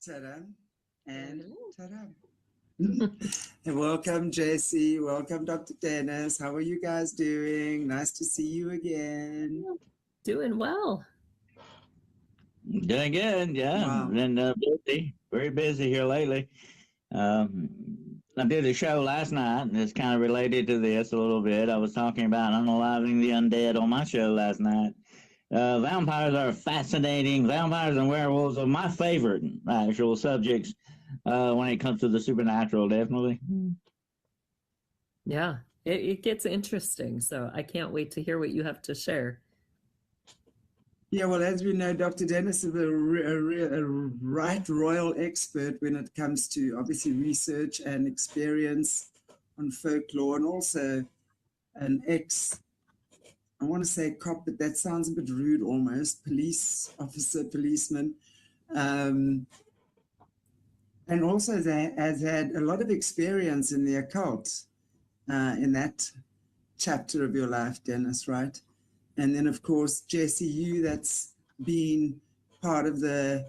Ta-da. And ta-da. And welcome, Jessie. Welcome, Dr. Dennis. How are you guys doing? Nice to see you again. Doing well. Doing good, yeah. Wow. Been busy, very busy here lately. I did a show last night, and it's kind of related to this a little bit. I was talking about unaliving the undead on my show last night. Vampires are fascinating. Vampires and werewolves are my favorite actual subjects when it comes to the supernatural, definitely. Yeah, it gets interesting. So I can't wait to hear what you have to share. Yeah, well, as we know, Dr. Dennis is a right royal expert when it comes to obviously research and experience on folklore, and also an I want to say cop, but that sounds a bit rude almost, police officer, policeman. And also has had a lot of experience in the occult in that chapter of your life, Dennis, right? And then, of course, Jessie, you that's been part of the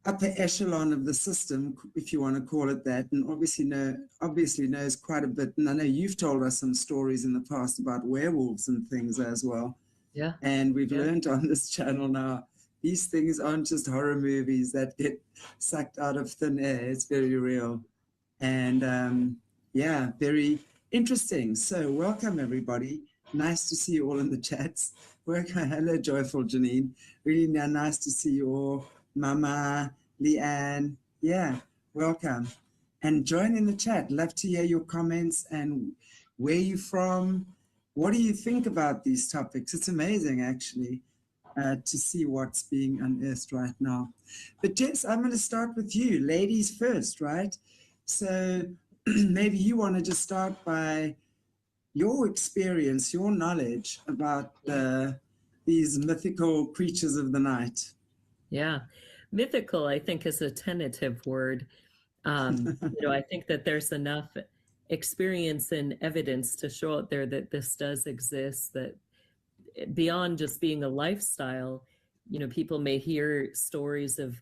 upper echelon of the system, if you want to call it that, and obviously knows quite a bit. And I know you've told us some stories in the past about werewolves and things as well. Yeah. And we've learned on this channel now, these things aren't just horror movies that get sucked out of thin air. It's very real. And yeah, very interesting. So welcome, everybody. Nice to see you all in the chats. Hello, Joyful Janine. Really nice to see you all. Mama, Leanne. Yeah, welcome. And join in the chat. Love to hear your comments and where you're from. What do you think about these topics? It's amazing, actually, to see what's being unearthed right now. But Jess, I'm going to start with you. Ladies first, right? So maybe you want to just start by your experience, your knowledge about these mythical creatures of the night. Yeah. Mythical, I think, is a tentative word. I think that there's enough experience and evidence to show out there that this does exist, that beyond just being a lifestyle, people may hear stories of,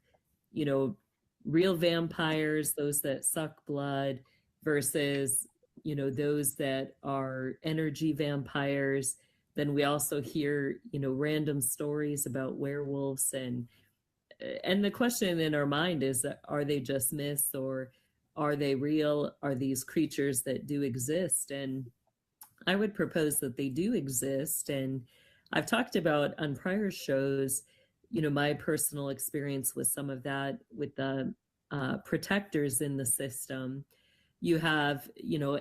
real vampires, those that suck blood versus, those that are energy vampires. Then we also hear, random stories about werewolves, and the question in our mind is, are they just myths or are they real? Are these creatures that do exist? And I would propose that they do exist. And I've talked about on prior shows, my personal experience with some of that, with the protectors in the system. You have,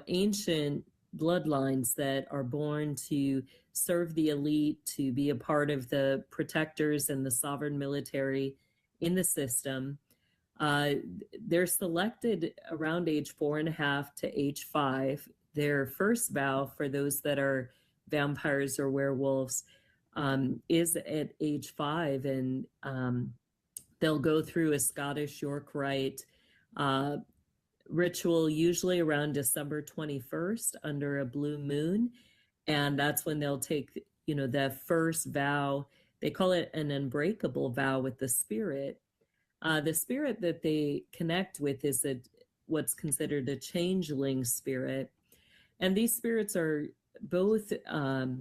ancient bloodlines that are born to serve the elite, to be a part of the protectors and the sovereign military in the system. They're selected around age 4.5 to age 5. Their first vow for those that are vampires or werewolves is at age 5, and they'll go through a Scottish York Rite ritual, usually around December 21st under a blue moon. And that's when they'll take, the first vow. They call it an unbreakable vow with the spirit. The spirit that they connect with is what's considered a changeling spirit. And these spirits are both, I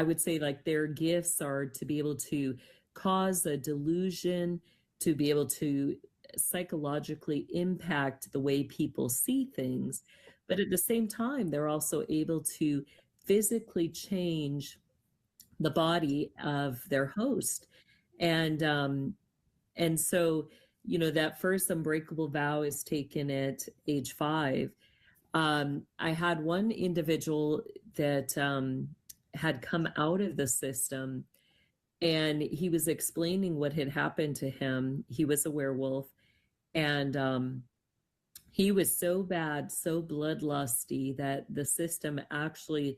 would say, like, their gifts are to be able to cause a delusion, to be able to psychologically impact the way people see things. But at the same time, they're also able to physically change the body of their host. And so, that first unbreakable vow is taken at age 5. I had one individual that had come out of the system, and he was explaining what had happened to him. He was a werewolf, and he was so bad, so bloodlusty, that the system actually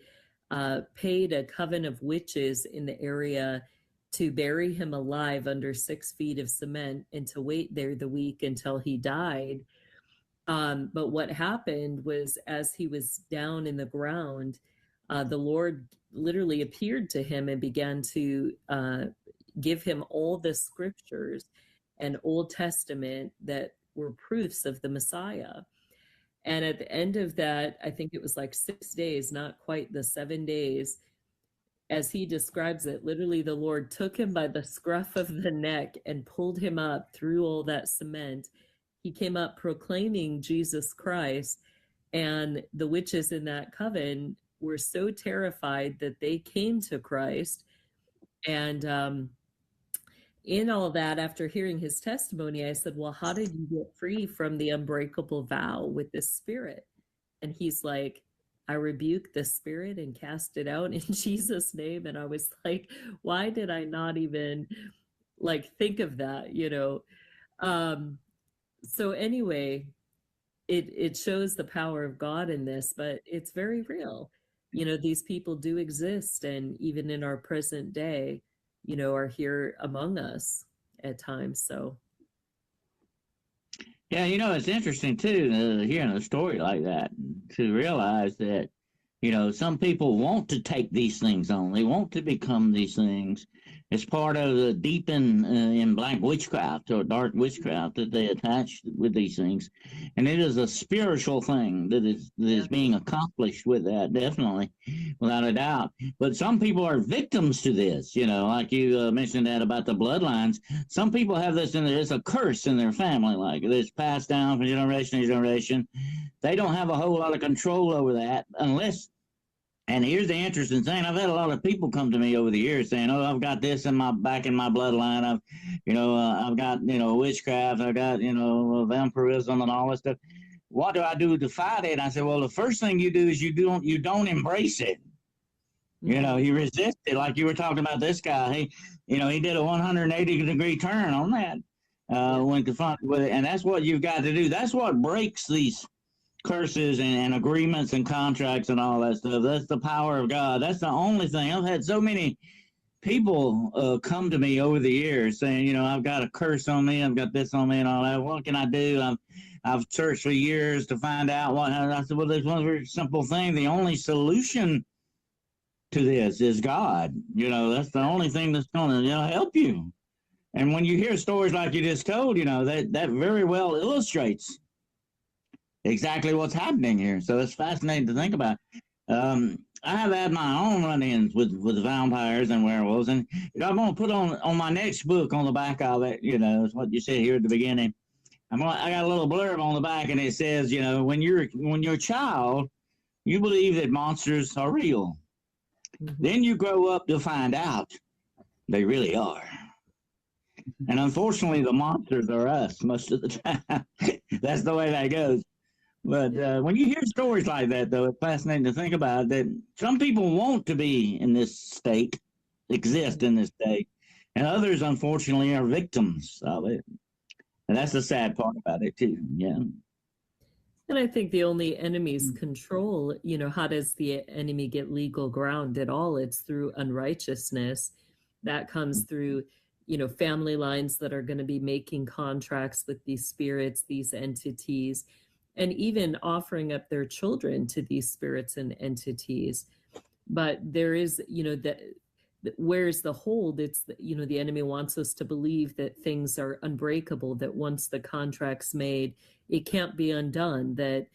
paid a coven of witches in the area to bury him alive under 6 feet of cement and to wait there the week until he died. But what happened was, as he was down in the ground, the Lord literally appeared to him and began to give him all the scriptures. and Old Testament that were proofs of the Messiah. And at the end of that, I think it was like 6 days, not quite the 7 days, as he describes it, literally the Lord took him by the scruff of the neck and pulled him up through all that cement. He came up proclaiming Jesus Christ, and the witches in that coven were so terrified that they came to Christ. And in all that, after hearing his testimony, I said, well, how did you get free from the unbreakable vow with this spirit? And he's like, I rebuked the spirit and cast it out in Jesus' name. And I was like, why did I not even like think of that, you know? So anyway, it shows the power of God in this, but it's very real. You know, these people do exist, and even in our present day, you know, are here among us at times. So Yeah, you know, it's interesting too, hearing a story like that, to realize that, you know, some people want to take these things on. They want to become these things. It's part of the deep in black witchcraft or dark witchcraft that they attach with these things. And it is a spiritual thing that is being accomplished with that, definitely, without a doubt. But some people are victims to this, you know, like you mentioned that about the bloodlines. Some people have this in there. It's a curse in their family, like it's passed down from generation to generation. They don't have a whole lot of control over that unless. And here's the interesting thing: I've had a lot of people come to me over the years saying, "Oh, I've got this in my bloodline. I've got witchcraft. I've got vampirism and all that stuff. What do I do to fight it?" And I said, "Well, the first thing you do is you don't embrace it. You know, you resist it. Like you were talking about this guy. He did a 180-degree turn on that when confronted with it, and that's what you've got to do. That's what breaks these curses and agreements and contracts and all that stuff. That's the power of God. That's the only thing. I've had so many people come to me over the years saying, I've got a curse on me, I've got this on me and all that. What can I do? I've searched for years to find out what. I said, well, there's one very simple thing. The only solution to this is God. That's the only thing that's going to help you. And when you hear stories like you just told, that very well illustrates exactly what's happening here. So it's fascinating to think about. I have had my own run-ins with vampires and werewolves, and I'm going to put on my next book on the back of it. It's what you said here at the beginning. I got a little blurb on the back, and it says, when you're a child, you believe that monsters are real. Mm-hmm. Then you grow up to find out they really are. And unfortunately, the monsters are us most of the time. That's the way that goes. But when you hear stories like that, though, it's fascinating to think about that some people want to be in this state, exist in this state, and others, unfortunately, are victims of it. And that's the sad part about it, too. Yeah. And I think the only enemy's control, how does the enemy get legal ground at all? It's through unrighteousness. That comes through, family lines that are going to be making contracts with these spirits, these entities, and even offering up their children to these spirits and entities. But there is, where's the hold? It's, the enemy wants us to believe that things are unbreakable, that once the contract's made, it can't be undone, that,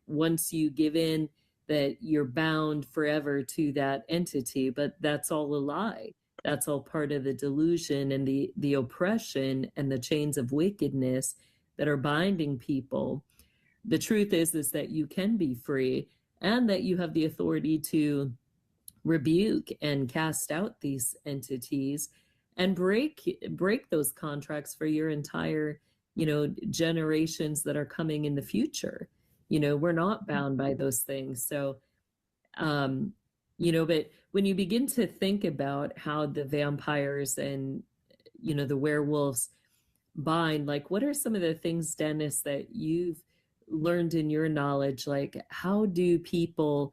once you give in, that you're bound forever to that entity. But that's all a lie. That's all part of the delusion and the oppression and the chains of wickedness that are binding people. The truth is that you can be free, and that you have the authority to rebuke and cast out these entities and break those contracts for your entire, generations that are coming in the future. We're not bound by those things. So, but when you begin to think about how the vampires and, the werewolves bind, like, what are some of the things, Dennis, that you've learned in your knowledge? Like, how do people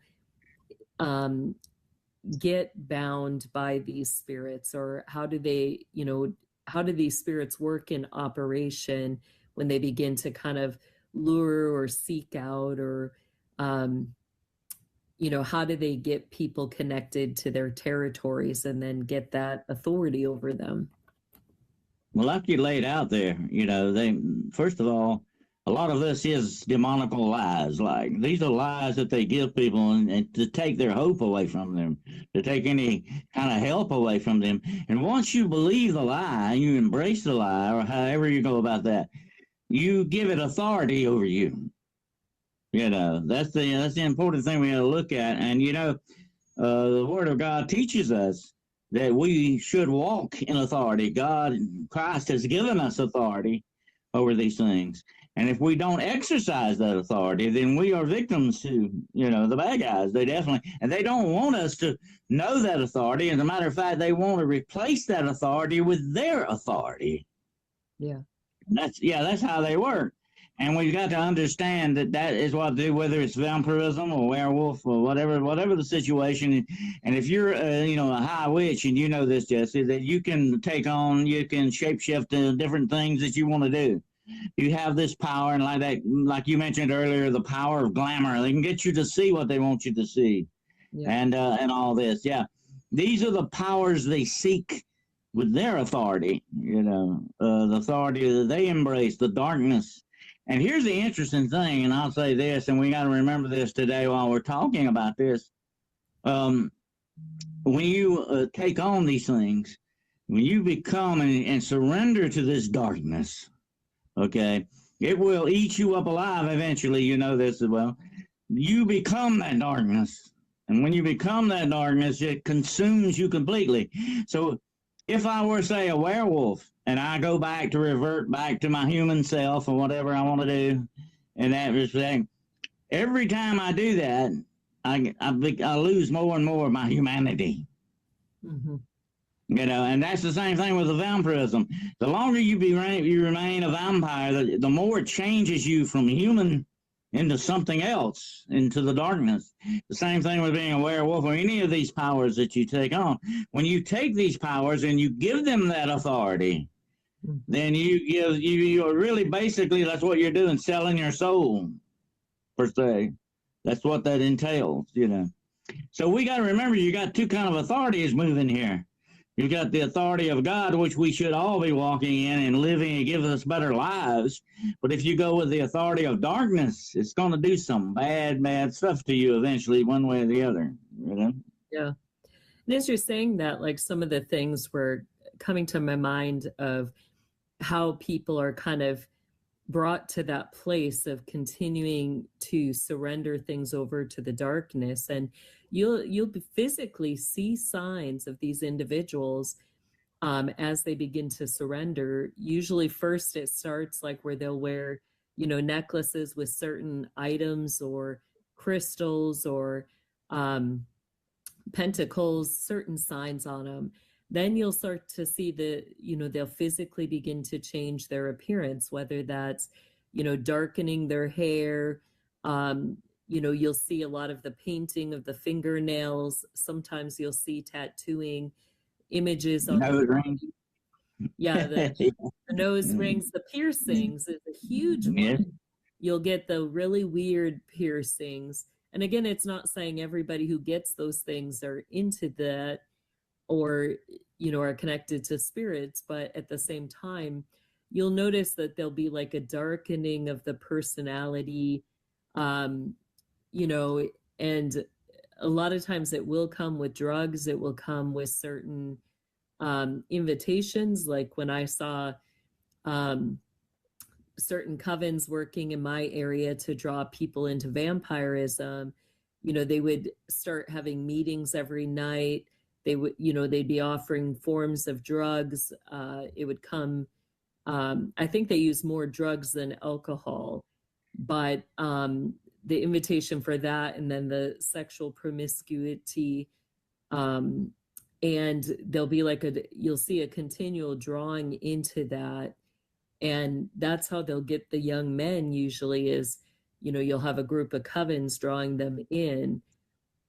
get bound by these spirits, or how do they, how do these spirits work in operation when they begin to kind of lure or seek out, or how do they get people connected to their territories and then get that authority over them? Well, like you laid out there, they first of all, a lot of this is demonical lies. Like these are lies that they give people and to take their hope away from them, to take any kind of help away from them. And once you believe the lie, you embrace the lie, or however you go about that, you give it authority over you. That's the important thing we got to look at. And the Word of God teaches us that we should walk in authority. Christ has given us authority over these things. And if we don't exercise that authority, then we are victims to, the bad guys. They definitely, and they don't want us to know that authority. As a matter of fact, they want to replace that authority with their authority. Yeah. That's how they work. And we've got to understand that is what they do, whether it's vampirism or werewolf or whatever the situation. And if you're, a high witch, and you know this, Jesse, that you can shapeshift to different things that you want to do. You have this power, and like you mentioned earlier, the power of glamour. They can get you to see what they want you to see, and all this. Yeah, these are the powers they seek with their authority. The authority that they embrace, the darkness. And here's the interesting thing, and I'll say this, and we got to remember this today while we're talking about this. When you take on these things, when you become and surrender to this darkness, okay, it will eat you up alive eventually. You know this as well. You become that darkness. And when you become that darkness, it consumes you completely. So if I were, say, a werewolf, and I go back to revert back to my human self or whatever I want to do in that respect, every time I do that, I lose more and more of my humanity. Mm-hmm. And that's the same thing with the vampirism. The longer you remain a vampire, the more it changes you from human into something else, into the darkness. The same thing with being a werewolf or any of these powers that you take on. When you take these powers and you give them that authority, then you're really basically, that's what you're doing, selling your soul, per se. That's what that entails, So we got to remember, you got two kind of authorities moving here. You got the authority of God, which we should all be walking in and living and give us better lives. But if you go with the authority of darkness, it's going to do some bad stuff to you eventually, one way or the other. Yeah. And as you're saying that, like some of the things were coming to my mind of how people are kind of brought to that place of continuing to surrender things over to the darkness. And you'll physically see signs of these individuals as they begin to surrender. Usually first it starts like where they'll wear, necklaces with certain items or crystals or pentacles, certain signs on them. Then you'll start to see they'll physically begin to change their appearance, whether that's, darkening their hair. You'll see a lot of the painting of the fingernails. Sometimes you'll see tattooing images on nose rings. Yeah, the nose rings, the piercings is a huge one. Yeah. You'll get the really weird piercings. And again, it's not saying everybody who gets those things are into that or are connected to spirits, but at the same time you'll notice that there'll be like a darkening of the personality, and a lot of times it will come with drugs. It will come with certain invitations, like when I saw certain covens working in my area to draw people into vampirism. They would start having meetings every night. They would, they'd be offering forms of drugs. It would come, I think they use more drugs than alcohol, but the invitation for that, and then the sexual promiscuity, and there'll be you'll see a continual drawing into that. And that's how they'll get the young men usually is, you'll have a group of covens drawing them in.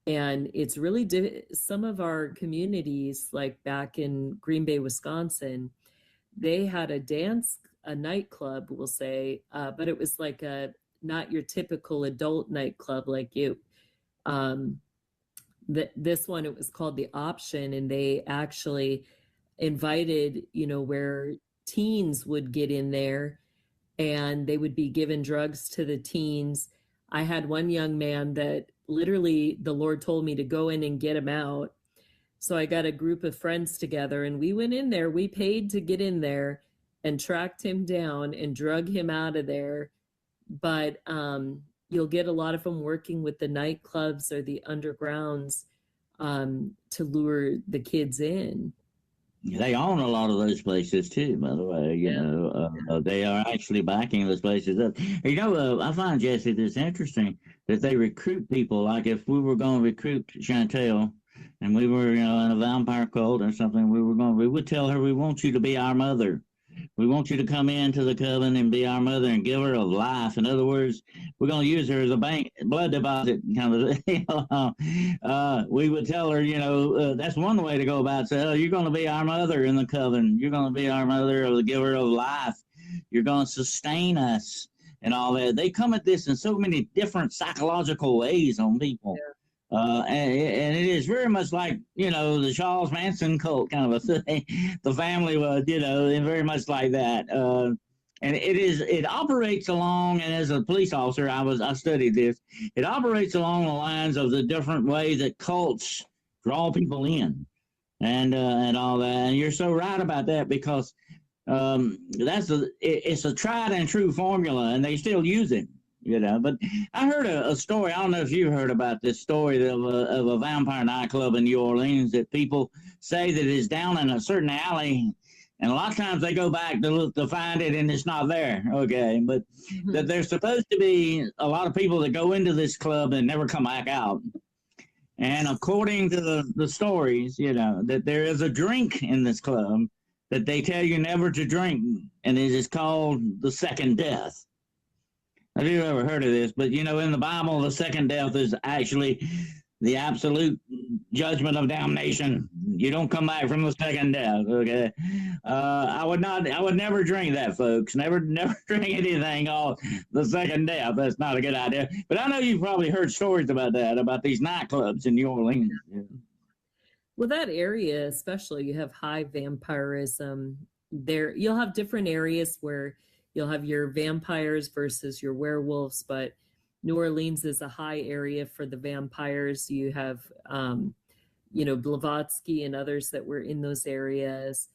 And it's really some of our communities, like back in Green Bay, Wisconsin, they had a nightclub, we'll say, but it was like not your typical adult nightclub. Like this one, it was called The Option, and they actually invited, where teens would get in there and they would be given drugs to the teens. I had one young man that literally the Lord told me to go in and get him out. So I got a group of friends together and we went in there. We paid to get in there and tracked him down and drug him out of there. But you'll get a lot of them working with the nightclubs or the undergrounds to lure the kids in. They own a lot of those places too, by the way. You know, they are actually backing those places up. You know, I find, Jessie, this interesting that they recruit people. Like if we were going to recruit Chantel, and we were, you know, in a vampire cult or something, we would tell her, we want you to be our mother. We want you to come into the coven and be our mother and give her of life. In other words, we're going to use her as a bank blood deposit kind of. We would tell her, you know, that's one way to go about it. Say, oh, you're going to be our mother in the coven. You're going to be our mother of the giver of life. You're going to sustain us and all that. They come at this in so many different psychological ways on people. Yeah. And it is very much like, you know, the Charles Manson cult kind of a thing. The family was, you know, and very much like that. And it operates along, and as a police officer, I studied this. It operates along the lines of the different ways that cults draw people in, and all that. And you're so right about that, because it's a tried and true formula, and they still use it. You know, but I heard a story. I don't know if you heard about this story of a vampire nightclub in New Orleans that people say that is down in a certain alley, and a lot of times they go back to look to find it and it's not there. Okay, but that there's supposed to be a lot of people that go into this club and never come back out. And according to the stories, you know, that there is a drink in this club that they tell you never to drink, and it is called the second death. Have you ever heard of this? But, you know, in the Bible, the second death is actually the absolute judgment of damnation. You don't come back from the second death, okay? I would never drink that, folks. Never drink anything called the second death. That's not a good idea. But I know you've probably heard stories about that, about these nightclubs in New Orleans. Well, that area especially, you have high vampirism. There, you'll have different areas where you'll have your vampires versus your werewolves, but New Orleans is a high area for the vampires. You have, you know, Blavatsky and others that were in those areas.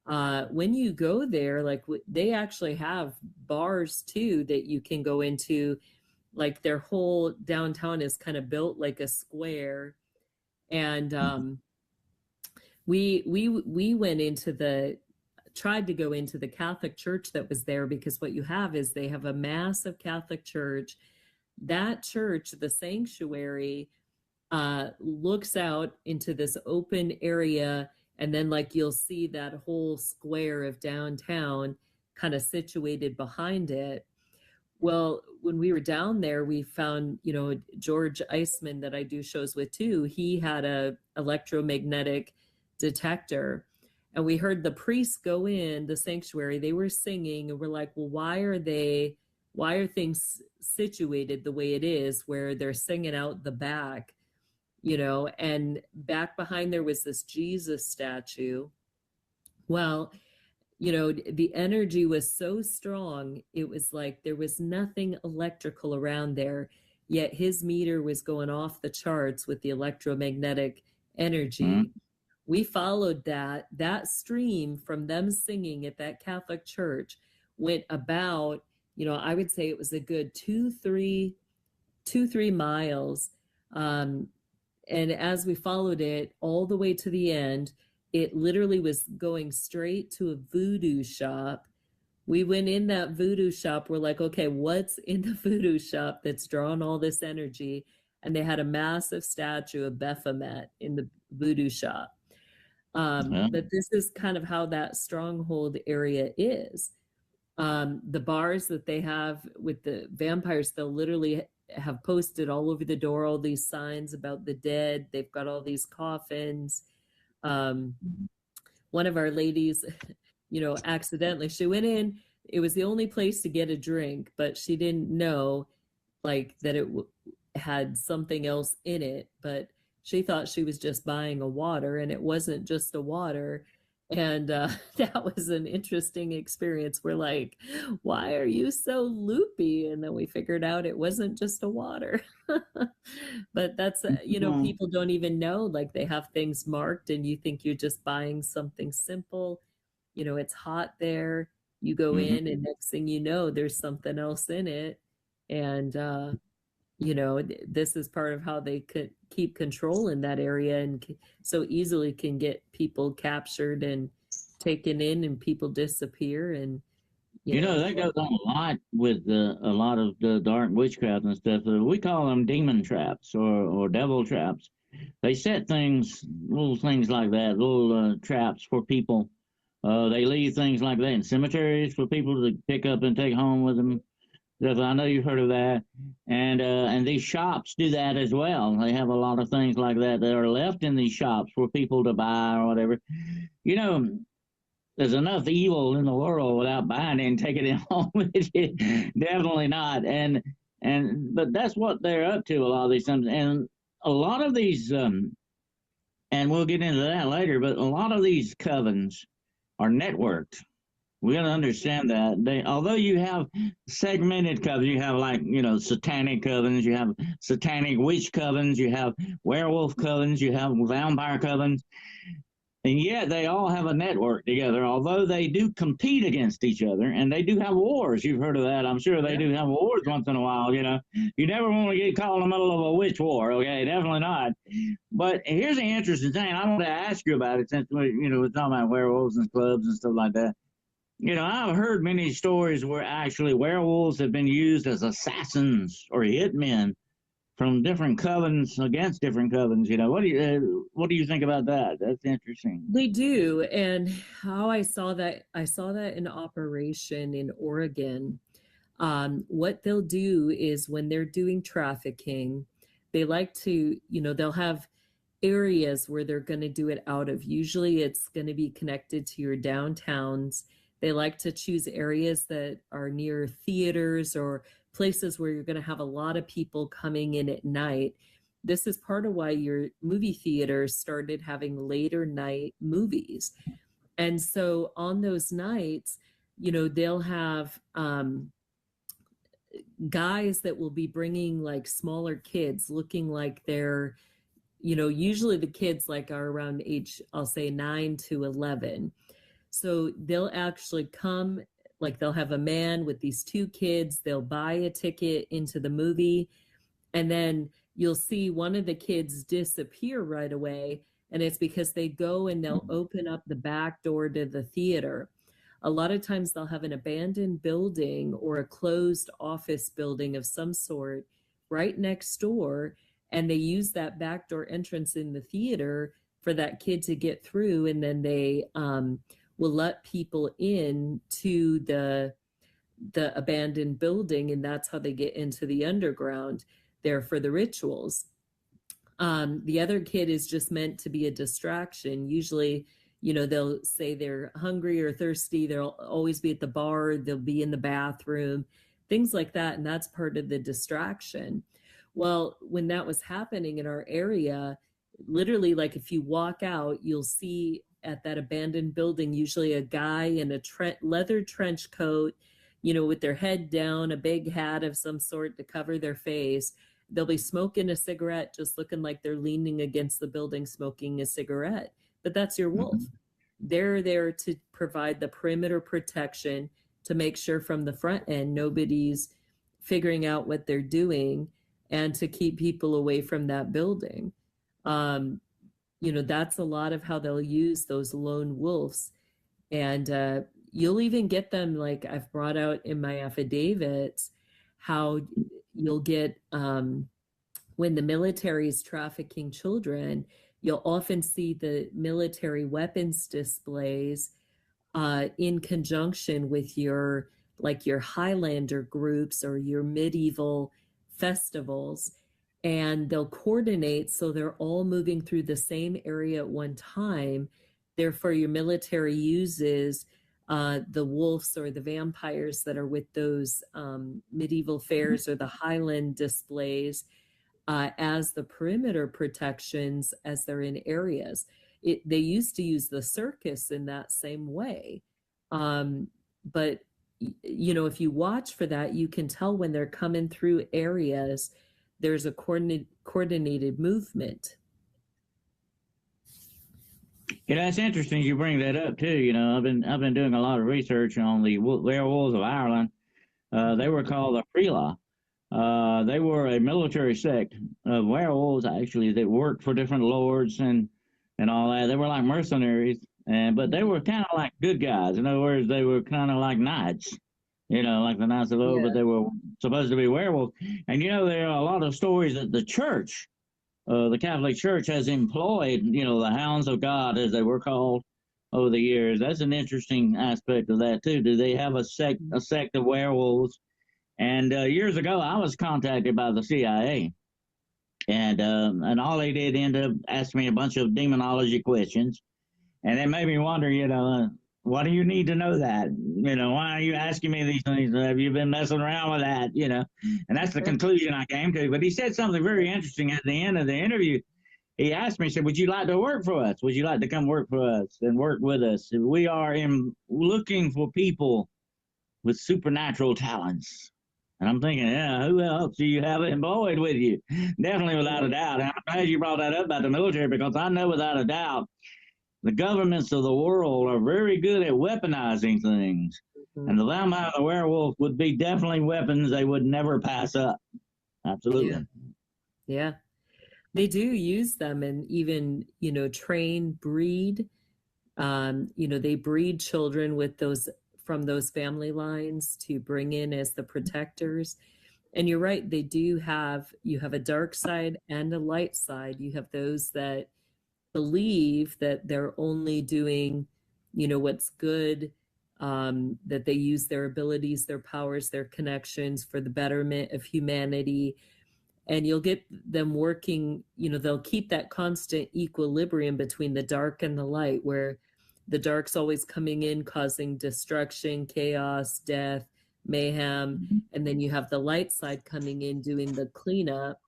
When you go there, like they actually have bars too that you can go into. Like their whole downtown is kind of built like a square, and we went into tried to go into the Catholic church that was there, because what you have is they have a massive Catholic church. That church, the sanctuary, looks out into this open area, and then like you'll see that whole square of downtown kind of situated behind it. Well, when we were down there, we found, you know, George Eisman that I do shows with too. He had a electromagnetic detector. And we heard the priests go in the sanctuary. They were singing, and we're like, well, why are things situated the way it is, where they're singing out the back, you know? And back behind there was this Jesus statue. Well, you know, the energy was so strong. It was like there was nothing electrical around there, yet his meter was going off the charts with the electromagnetic energy. Mm-hmm. We followed that stream from them singing at that Catholic church, went about, you know, I would say it was a good 2-3 miles. And as we followed it all the way to the end, it literally was going straight to a voodoo shop. We went in that voodoo shop. We're like, okay, what's in the voodoo shop that's drawing all this energy? And they had a massive statue of Baphomet in the voodoo shop. But this is kind of how that stronghold area is. The bars that they have with the vampires, they'll literally have posted all over the door all these signs about the dead. They've got all these coffins. One of our ladies, you know, accidentally, she went in. It was the only place to get a drink, but she didn't know like that it had something else in it. But she thought she was just buying a water, and it wasn't just a water. And that was an interesting experience. We're like, why are you so loopy? And then we figured out it wasn't just a water. But that's, people don't even know, like they have things marked and you think you're just buying something simple. It's hot there. You go in and next thing you know, there's something else in it. And, this is part of how they could keep control in that area and so easily can get people captured and taken in and people disappear. And, that goes on a lot with a lot of the dark witchcraft and stuff. We call them demon traps or devil traps. They set little things like that, little traps for people. They leave things like that in cemeteries for people to pick up and take home with them. I know you've heard of that, and these shops do that as well. They have a lot of things like that are left in these shops for people to buy or whatever. There's enough evil in the world without buying it and taking it home with you. Definitely not. But that's what they're up to a lot of these times, and a lot of these, and we'll get into that later. But a lot of these covens are networked. We got to understand that although you have segmented covens, you have satanic covens, you have satanic witch covens, you have werewolf covens, you have vampire covens, and yet they all have a network together. Although they do compete against each other, and they do have wars. You've heard of that, I'm sure. They do have wars once in a while. You never want to get caught in the middle of a witch war. Okay, definitely not. But here's the interesting thing. I want to ask you about it since we're talking about werewolves and clubs and stuff like that. I've heard many stories where actually werewolves have been used as assassins or hitmen from different covens against different covens. What do you think about that? That's interesting. They do. And how I saw that in operation in Oregon. What they'll do is when they're doing trafficking, they like to, they'll have areas where they're going to do it out of. Usually it's going to be connected to your downtowns. They like to choose areas that are near theaters or places where you're going to have a lot of people coming in at night. This is part of why your movie theaters started having later night movies. And so on those nights, they'll have guys that will be bringing like smaller kids looking like they're, usually the kids are around age, I'll say 9 to 11. So they'll actually come, they'll have a man with these 2 kids, they'll buy a ticket into the movie, and then you'll see one of the kids disappear right away, and it's because they go and they'll open up the back door to the theater. A lot of times they'll have an abandoned building or a closed office building of some sort right next door, and they use that back door entrance in the theater for that kid to get through, and then they will let people in to the abandoned building, and that's how they get into the underground there for the rituals. The other kid is just meant to be a distraction. Usually, they'll say they're hungry or thirsty. They'll always be at the bar. They'll be in the bathroom, things like that. And that's part of the distraction. Well, when that was happening in our area, literally, if you walk out, you'll see at that abandoned building, usually a guy in a leather trench coat, with their head down, a big hat of some sort to cover their face. They'll be smoking a cigarette, just looking like they're leaning against the building, smoking a cigarette. But that's your wolf. They're there to provide the perimeter protection to make sure from the front end, nobody's figuring out what they're doing and to keep people away from that building. That's a lot of how they'll use those lone wolves. And you'll even get them, like I've brought out in my affidavits, how you'll get, when the military is trafficking children, you'll often see the military weapons displays in conjunction with your Highlander groups or your medieval festivals. And they'll coordinate so they're all moving through the same area at one time. Therefore, your military uses the wolves or the vampires that are with those medieval fairs or the Highland displays as the perimeter protections as they're in areas. they used to use the circus in that same way. But if you watch for that, you can tell when they're coming through areas, there's a coordinated movement. It's interesting you bring that up too. I've been doing a lot of research on the Werewolves of Ireland. They were called the Freela. They were a military sect of werewolves, actually, that worked for different lords and all that. They were like mercenaries, but they were kind of like good guys. In other words, they were kind of like knights, like the Knights of the Old, but they were supposed to be werewolves. And, there are a lot of stories that the church, the Catholic Church, has employed, the hounds of God, as they were called, over the years. That's an interesting aspect of that, too. Do they have a sect of werewolves? And years ago, I was contacted by the CIA, and all they did end up asking me a bunch of demonology questions, and it made me wonder, what do you need to know that? Why are you asking me these things? Have you been messing around with that? And that's the conclusion I came to. But he said something very interesting at the end of the interview. He asked me, he said, would you like to work for us? Would you like to come work for us and work with us? We are looking for people with supernatural talents. And I'm thinking, who else do you have employed with you? Definitely, without a doubt. And I'm glad you brought that up about the military, because I know without a doubt the governments of the world are very good at weaponizing things. Mm-hmm. And the vampire and the werewolf would be definitely weapons they would never pass up. Absolutely. Yeah. They do use them and even, train, breed. They breed children with those from those family lines to bring in as the protectors. And you're right, you have a dark side and a light side. You have those that believe that they're only doing, what's good, that they use their abilities, their powers, their connections for the betterment of humanity. And you'll get them working, they'll keep that constant equilibrium between the dark and the light, where the dark's always coming in, causing destruction, chaos, death, mayhem. And then you have the light side coming in, doing the cleanup.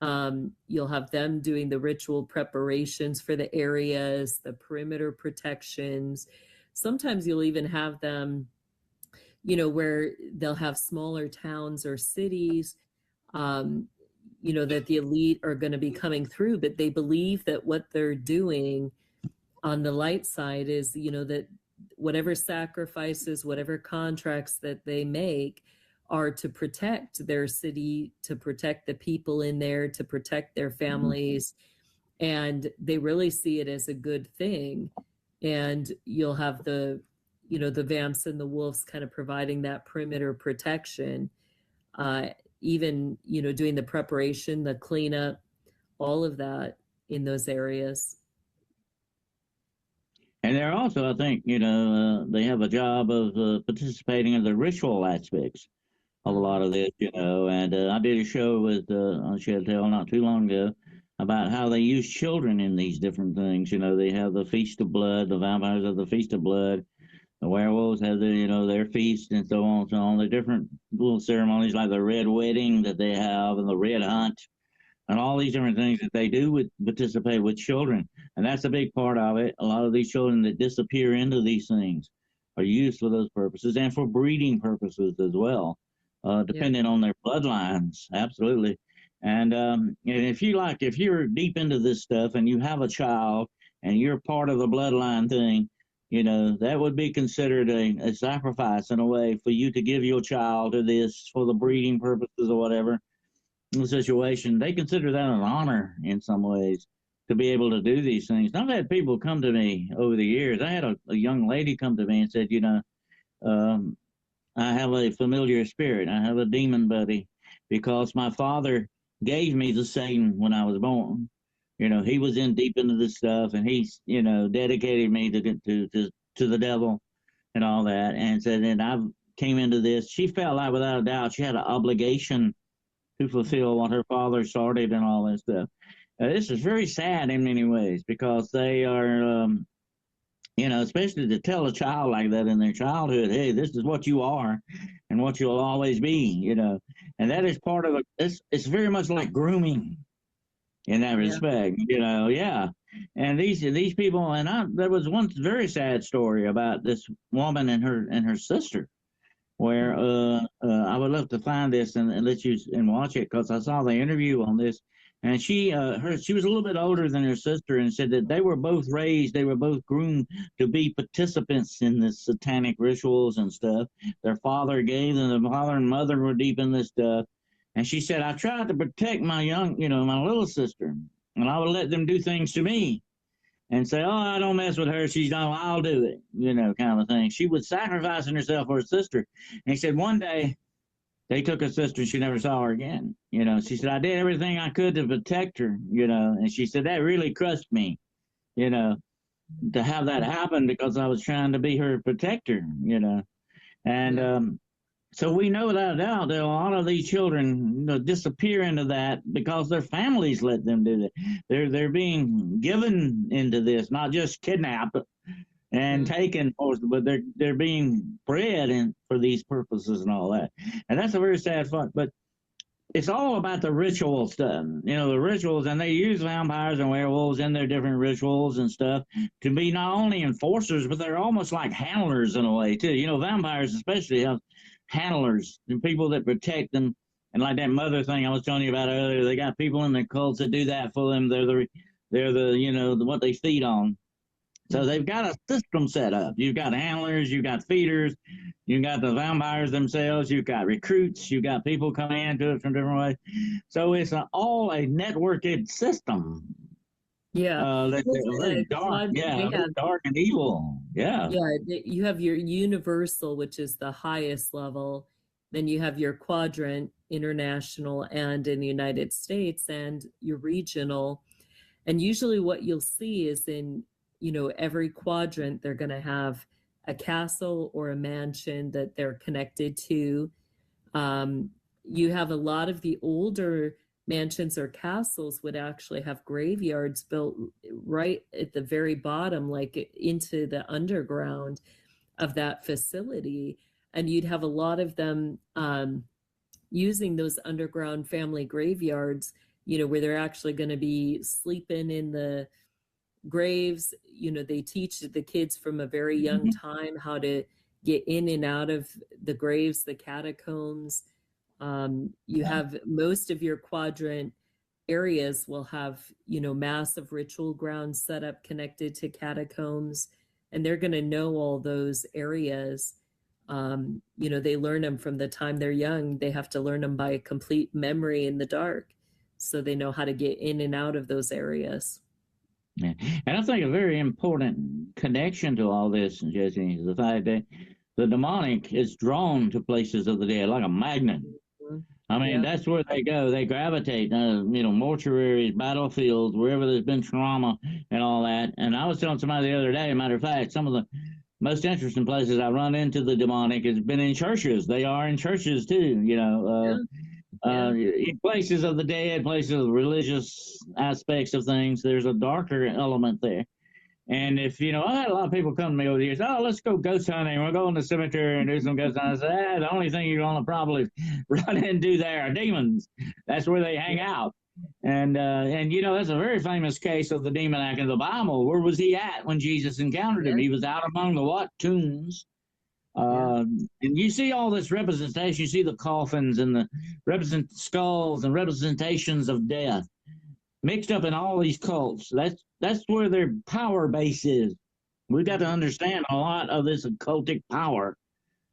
You'll have them doing the ritual preparations for the areas, the perimeter protections. Sometimes you'll even have them, where they'll have smaller towns or cities, that the elite are going to be coming through, but they believe that what they're doing on the light side is, that whatever sacrifices, whatever contracts that they make are to protect their city, to protect the people in there, to protect their families. And they really see it as a good thing. And you'll have the vamps and the wolves kind of providing that perimeter protection, even, doing the preparation, the cleanup, all of that in those areas. And they're also, I think, they have a job of participating in the ritual aspects of a lot of this, and I did a show with Chanti not too long ago about how they use children in these different things. They have the Feast of Blood, the vampires have the Feast of Blood, the werewolves have their feast, and so on and so on. The different little ceremonies like the Red Wedding that they have and the Red Hunt, and all these different things that they do participate with children. And that's a big part of it. A lot of these children that disappear into these things are used for those purposes and for breeding purposes as well, depending on their bloodlines. Absolutely. And if you're deep into this stuff and you have a child and you're part of the bloodline thing, that would be considered a sacrifice in a way for you to give your child to this for the breeding purposes or whatever. The situation, they consider that an honor in some ways to be able to do these things. And I've had people come to me over the years. I had a young lady come to me and said, I have a familiar spirit. I have a demon buddy because my father gave me the Satan when I was born. He was in deep into this stuff, and he's, dedicated me to the devil and all that. And said, and I came into this. She felt like, without a doubt, she had an obligation to fulfill what her father started and all that stuff. This is very sad in many ways because they are, especially to tell a child like that in their childhood, hey, this is what you are and what you'll always be, and that is part of it. It's very much like grooming. in that respect, yeah. And these people, and there was one very sad story about this woman and her sister, where I would love to find this and let you and watch it, because I saw the interview on this, and she was a little bit older than her sister, and said that they were both groomed to be participants in this satanic rituals and stuff. Their father gave them, the father and mother were deep in this stuff. And she said, I tried to protect my my little sister, and I would let them do things to me and say, oh, I don't mess with her. She's not, I'll do it, kind of a thing. She was sacrificing herself for her sister. And he said one day they took her sister and she never saw her again. She said, I did everything I could to protect her, and she said, that really crushed me, to have that happen, because I was trying to be her protector, and, so we know without a doubt that a lot of these children disappear into that because their families let them do that. They're being given into this, not just kidnapped and taken, but they're being bred in for these purposes and all that. And that's a very sad fact. But it's all about the ritual stuff, the rituals, and they use vampires and werewolves in their different rituals and stuff to be not only enforcers, but they're almost like handlers in a way too. Vampires especially have handlers and people that protect them, and like that mother thing I was telling you about earlier, they got people in their cults that do that for them. They're the what they feed on. So they've got a system set up. You've got handlers, you've got feeders, you've got the vampires themselves, you've got recruits, you've got people coming into it from different ways. So it's all a networked system. Yeah, that's dark. Dark and evil. Yeah. Yeah, you have your universal, which is the highest level. Then you have your quadrant, international, and in the United States, and your regional. And usually what you'll see is in, every quadrant, they're going to have a castle or a mansion that they're connected to. You have a lot of the older mansions or castles would actually have graveyards built right at the very bottom, like into the underground of that facility. And you'd have a lot of them using those underground family graveyards, where they're actually going to be sleeping in the graves. They teach the kids from a very young time how to get in and out of the graves, the catacombs. You have most of your quadrant areas will have, massive ritual grounds set up connected to catacombs, and they're going to know all those areas. They learn them from the time they're young. They have to learn them by complete memory in the dark, so they know how to get in and out of those areas. Yeah. And I think a very important connection to all this, Jessie, is the fact that the demonic is drawn to places of the dead like a magnet. I mean, that's where they go. They gravitate, mortuaries, battlefields, wherever there's been trauma and all that. And I was telling somebody the other day, matter of fact, some of the most interesting places I run into the demonic has been in churches. They are in churches too, in places of the dead, places of religious aspects of things. There's a darker element there. And if, I had a lot of people come to me over the years, oh, let's go ghost hunting. We'll go in the cemetery and do some ghost hunting. I said, the only thing you're going to probably run into there are demons. That's where they hang out. And that's a very famous case of the demoniac in the Bible. Where was he at when Jesus encountered him? He was out among the tombs. And you see all this representation. You see the coffins and the skulls and representations of death mixed up in all these cults. That's where their power base is. We've got to understand a lot of this occultic power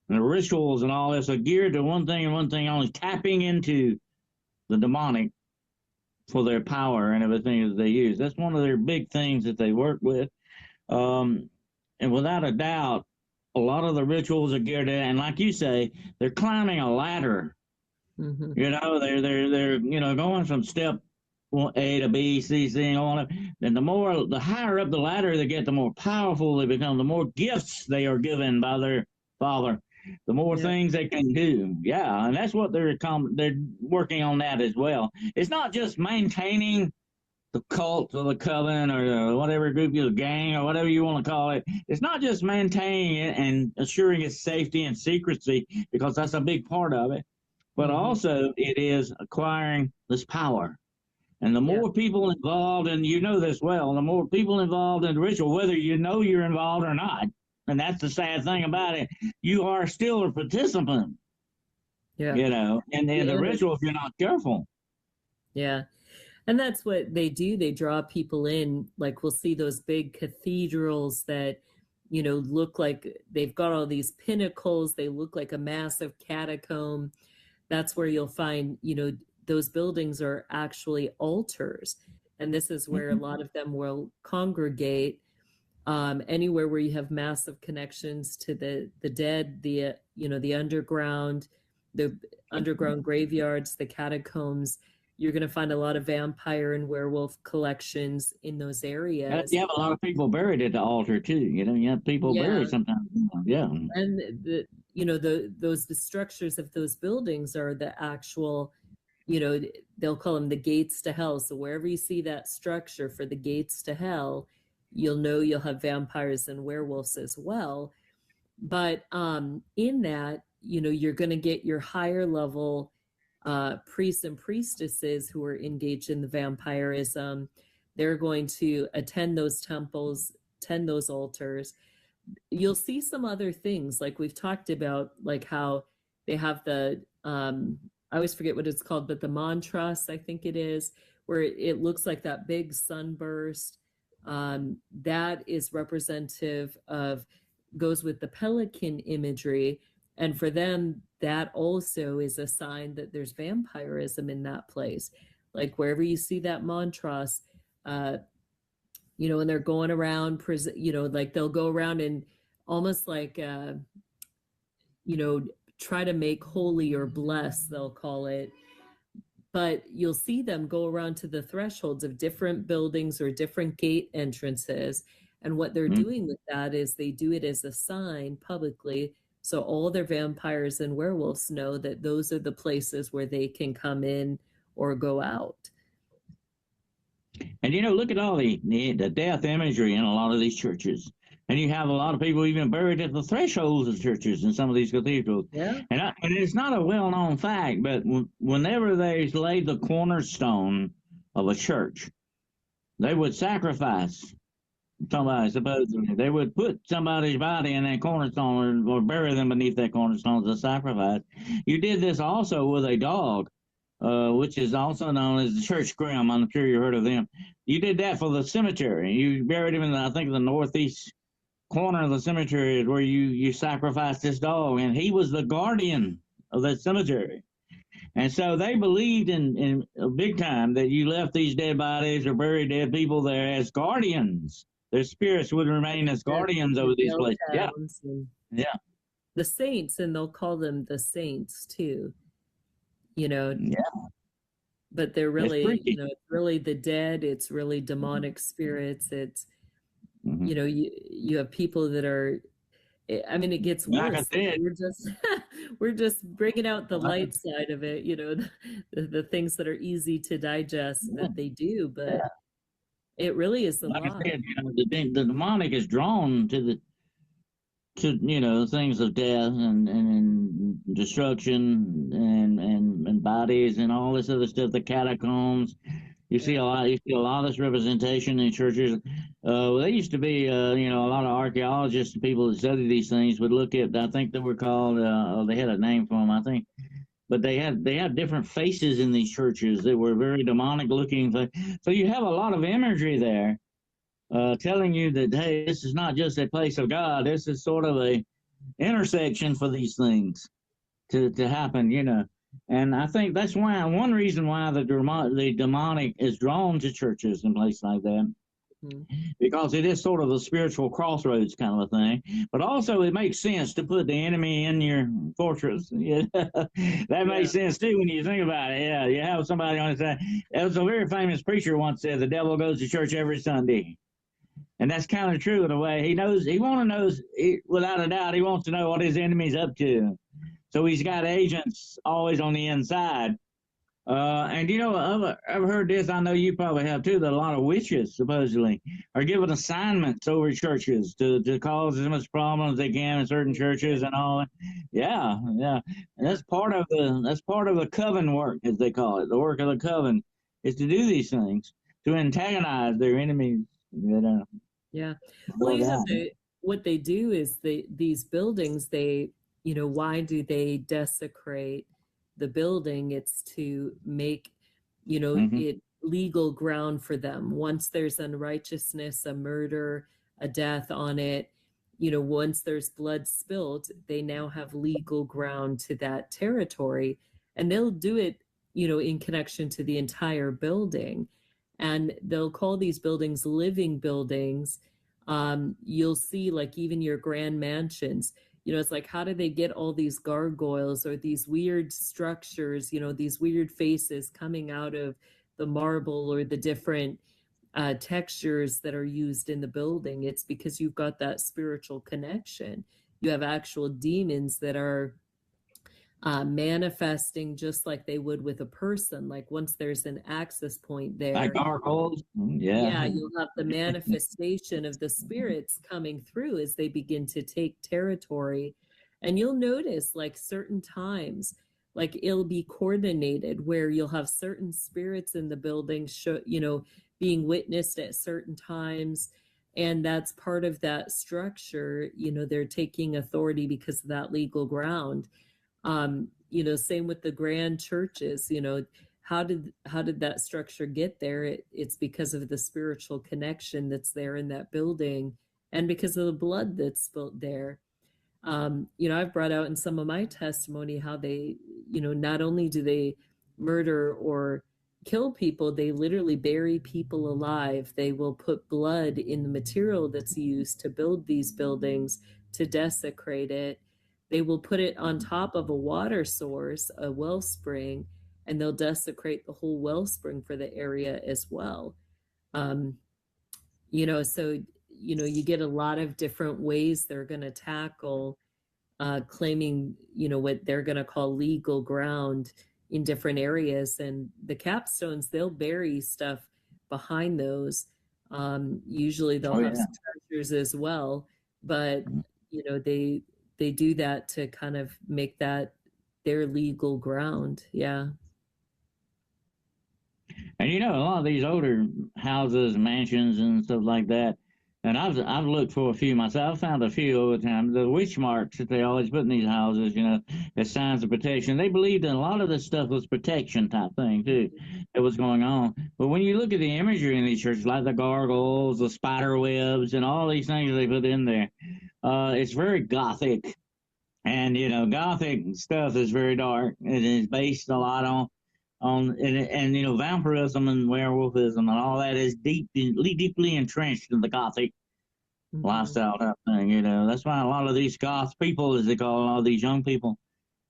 and the rituals and all this are geared to one thing and one thing only, tapping into the demonic for their power and everything that they use. That's one of their big things that they work with. And without a doubt, a lot of the rituals are geared to, and like you say, they're climbing a ladder. Mm-hmm. They're going from step A to B, C, and all that. And the higher up the ladder they get, the more powerful they become, the more gifts they are given by their father, the more things they can do. Yeah, and that's what they're working on that as well. It's not just maintaining the cult or the coven or whatever group, the gang or whatever you want to call it. It's not just maintaining it and assuring its safety and secrecy, because that's a big part of it, but also it is acquiring this power. And the more people involved, and you know this well, the more people involved in the ritual, whether you know you're involved or not, and that's the sad thing about it, you are still a participant, you know, in the ritual if you're not careful. Yeah. And that's what they do. They draw people in. Like, we'll see those big cathedrals that, you know, look like they've got all these pinnacles. They look like a massive catacomb. That's where you'll find, you know, those buildings are actually altars. And this is where a lot of them will congregate. Anywhere where you have massive connections to the dead, the, you know, the underground graveyards, the catacombs, you're going to find a lot of vampire and werewolf collections in those areas. You have a lot of people buried at the altar too. You know, you have people buried sometimes. Yeah. And the structures of those buildings are the actual, you know, they'll call them the gates to hell. So wherever you see that structure for the gates to hell, you'll know you'll have vampires and werewolves as well. But in that, you know, you're going to get your higher level priests and priestesses who are engaged in the vampirism. They're going to attend those temples, attend those altars. You'll see some other things, like we've talked about, like how they have the, I always forget what it's called, but the mantras, I think it is, where it looks like that big sunburst. That is representative of, goes with the pelican imagery. And for them, that also is a sign that there's vampirism in that place. Like wherever you see that mantras, you know, and they're going around, you know, like they'll go around and almost like, you know, try to make holy or bless, they'll call it. But you'll see them go around to the thresholds of different buildings or different gate entrances. And what they're doing with that is they do it as a sign publicly. So all their vampires and werewolves know that those are the places where they can come in or go out. And, you know, look at all the death imagery in a lot of these churches. And you have a lot of people even buried at the thresholds of churches in some of these cathedrals. Yeah. And it's not a well-known fact, but whenever they laid the cornerstone of a church, they would sacrifice somebody, supposedly. They would put somebody's body in that cornerstone or bury them beneath that cornerstone as a sacrifice. You did this also with a dog, which is also known as the church grim. I'm sure you heard of them. You did that for the cemetery. You buried him in, I think, the northeast corner of the cemetery is where you sacrificed this dog, and he was the guardian of that cemetery. And so they believed in big time that you left these dead bodies or buried dead people there as guardians. Their spirits would remain as guardians over these places. Yeah. The saints, and they'll call them the saints too. You know. Yeah. But they're really, you know, it's really the dead. It's really demonic spirits. It's, you know, you have people that are, I mean, it gets worse. We're just bringing out the light side of it, you know, the things that are easy to digest that they do, but it really is the like I said, you know, the demonic is drawn to you know, things of death and destruction and bodies and all this other stuff, the catacombs. You see a lot of this representation in churches. They used to be, you know, a lot of archaeologists and people that study these things would look at, I think they were called, they had a name for them, I think. But they had different faces in these churches that were very demonic looking. So you have a lot of imagery there telling you that, hey, this is not just a place of God. This is sort of a intersection for these things to happen, you know. And I think that's why one reason why the demonic is drawn to churches and places like that, because it is sort of a spiritual crossroads kind of a thing. But also it makes sense to put the enemy in your fortress. Yeah. That makes sense too when you think about it. Yeah, you have somebody on the side. There was a very famous preacher once said the devil goes to church every Sunday. And that's kind of true in a way. He wants to know, without a doubt, he wants to know what his enemy's up to. So he's got agents always on the inside. And, you know, I've heard this, I know you probably have too, that a lot of witches, supposedly, are given assignments over churches to cause as much problems as they can in certain churches and all that. Yeah. And that's part of the coven work, as they call it, the work of the coven. is to do these things, to antagonize their enemies. Yeah. No Well, doubt. what they do is these buildings, why do they desecrate the building? It's to make, it legal ground for them. Once there's unrighteousness, a murder, a death on it, once there's blood spilled, they now have legal ground to that territory. And they'll do it, in connection to the entire building. And they'll call these buildings living buildings. You'll see, like, even your grand mansions, it's like, how do they get all these gargoyles or these weird structures, these weird faces coming out of the marble or the different textures that are used in the building? It's because you've got that spiritual connection. You have actual demons that are manifesting just like they would with a person. Like, once there's an access point there, like gargoyles. Yeah. You'll have the manifestation of the spirits coming through as they begin to take territory. And you'll notice, like, certain times, like, it'll be coordinated where you'll have certain spirits in the building being witnessed at certain times. And that's part of that structure. They're taking authority because of that legal ground. Same with the grand churches. How did that structure get there? It's because of the spiritual connection that's there in that building, and because of the blood that's spilled there. I've brought out in some of my testimony how they, not only do they murder or kill people, they literally bury people alive. They will put blood in the material that's used to build these buildings, to desecrate it. They will put it on top of a water source, a wellspring, and they'll desecrate the whole wellspring for the area as well. So, you get a lot of different ways they're going to tackle claiming, what they're going to call legal ground in different areas. And the capstones, they'll bury stuff behind those. Usually they'll have some treasures as well, but, they do that to kind of make that their legal ground. Yeah. And a lot of these older houses, mansions, and stuff like that. And I've looked for a few myself. I found a few over time. The witch marks that they always put in these houses, as signs of protection. They believed that a lot of this stuff was protection type thing too, that was going on. But when you look at the imagery in these churches, like the gargoyles, the spider webs, and all these things they put in there, it's very gothic. And gothic stuff is very dark. It is based a lot on vampirism and werewolfism and all that is deeply entrenched in the gothic lifestyle type thing. That's why a lot of these goth people, as they call all these young people,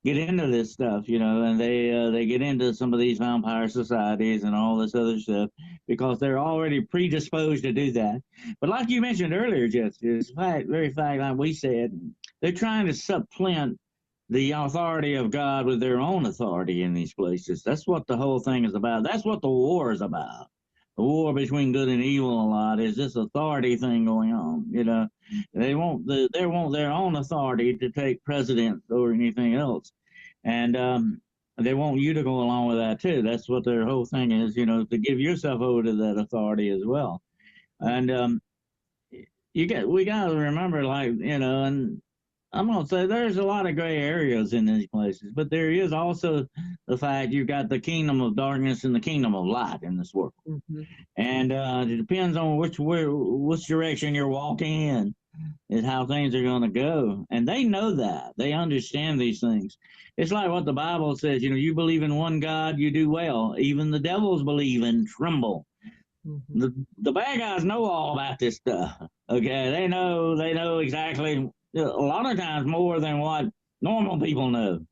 get into this stuff. And they get into some of these vampire societies and all this other stuff because they're already predisposed to do that. But like you mentioned earlier, Jess, it's very fact, like we said, they're trying to supplant the authority of God with their own authority in these places. That's what the whole thing is about. That's what the war is about. The war between good and evil a lot is this authority thing going on. They want their own authority to take precedence over anything else. And they want you to go along with that too. That's what their whole thing is, to give yourself over to that authority as well. And we got to remember, and I'm going to say there's a lot of gray areas in these places, but there is also the fact you've got the kingdom of darkness and the kingdom of light in this world. And it depends on which direction you're walking in is how things are going to go. And they know that. They understand these things. It's like what the Bible says, you believe in one God, you do well. Even the devils believe and tremble. The bad guys know all about this stuff. Okay, they know exactly, a lot of times more than what normal people know,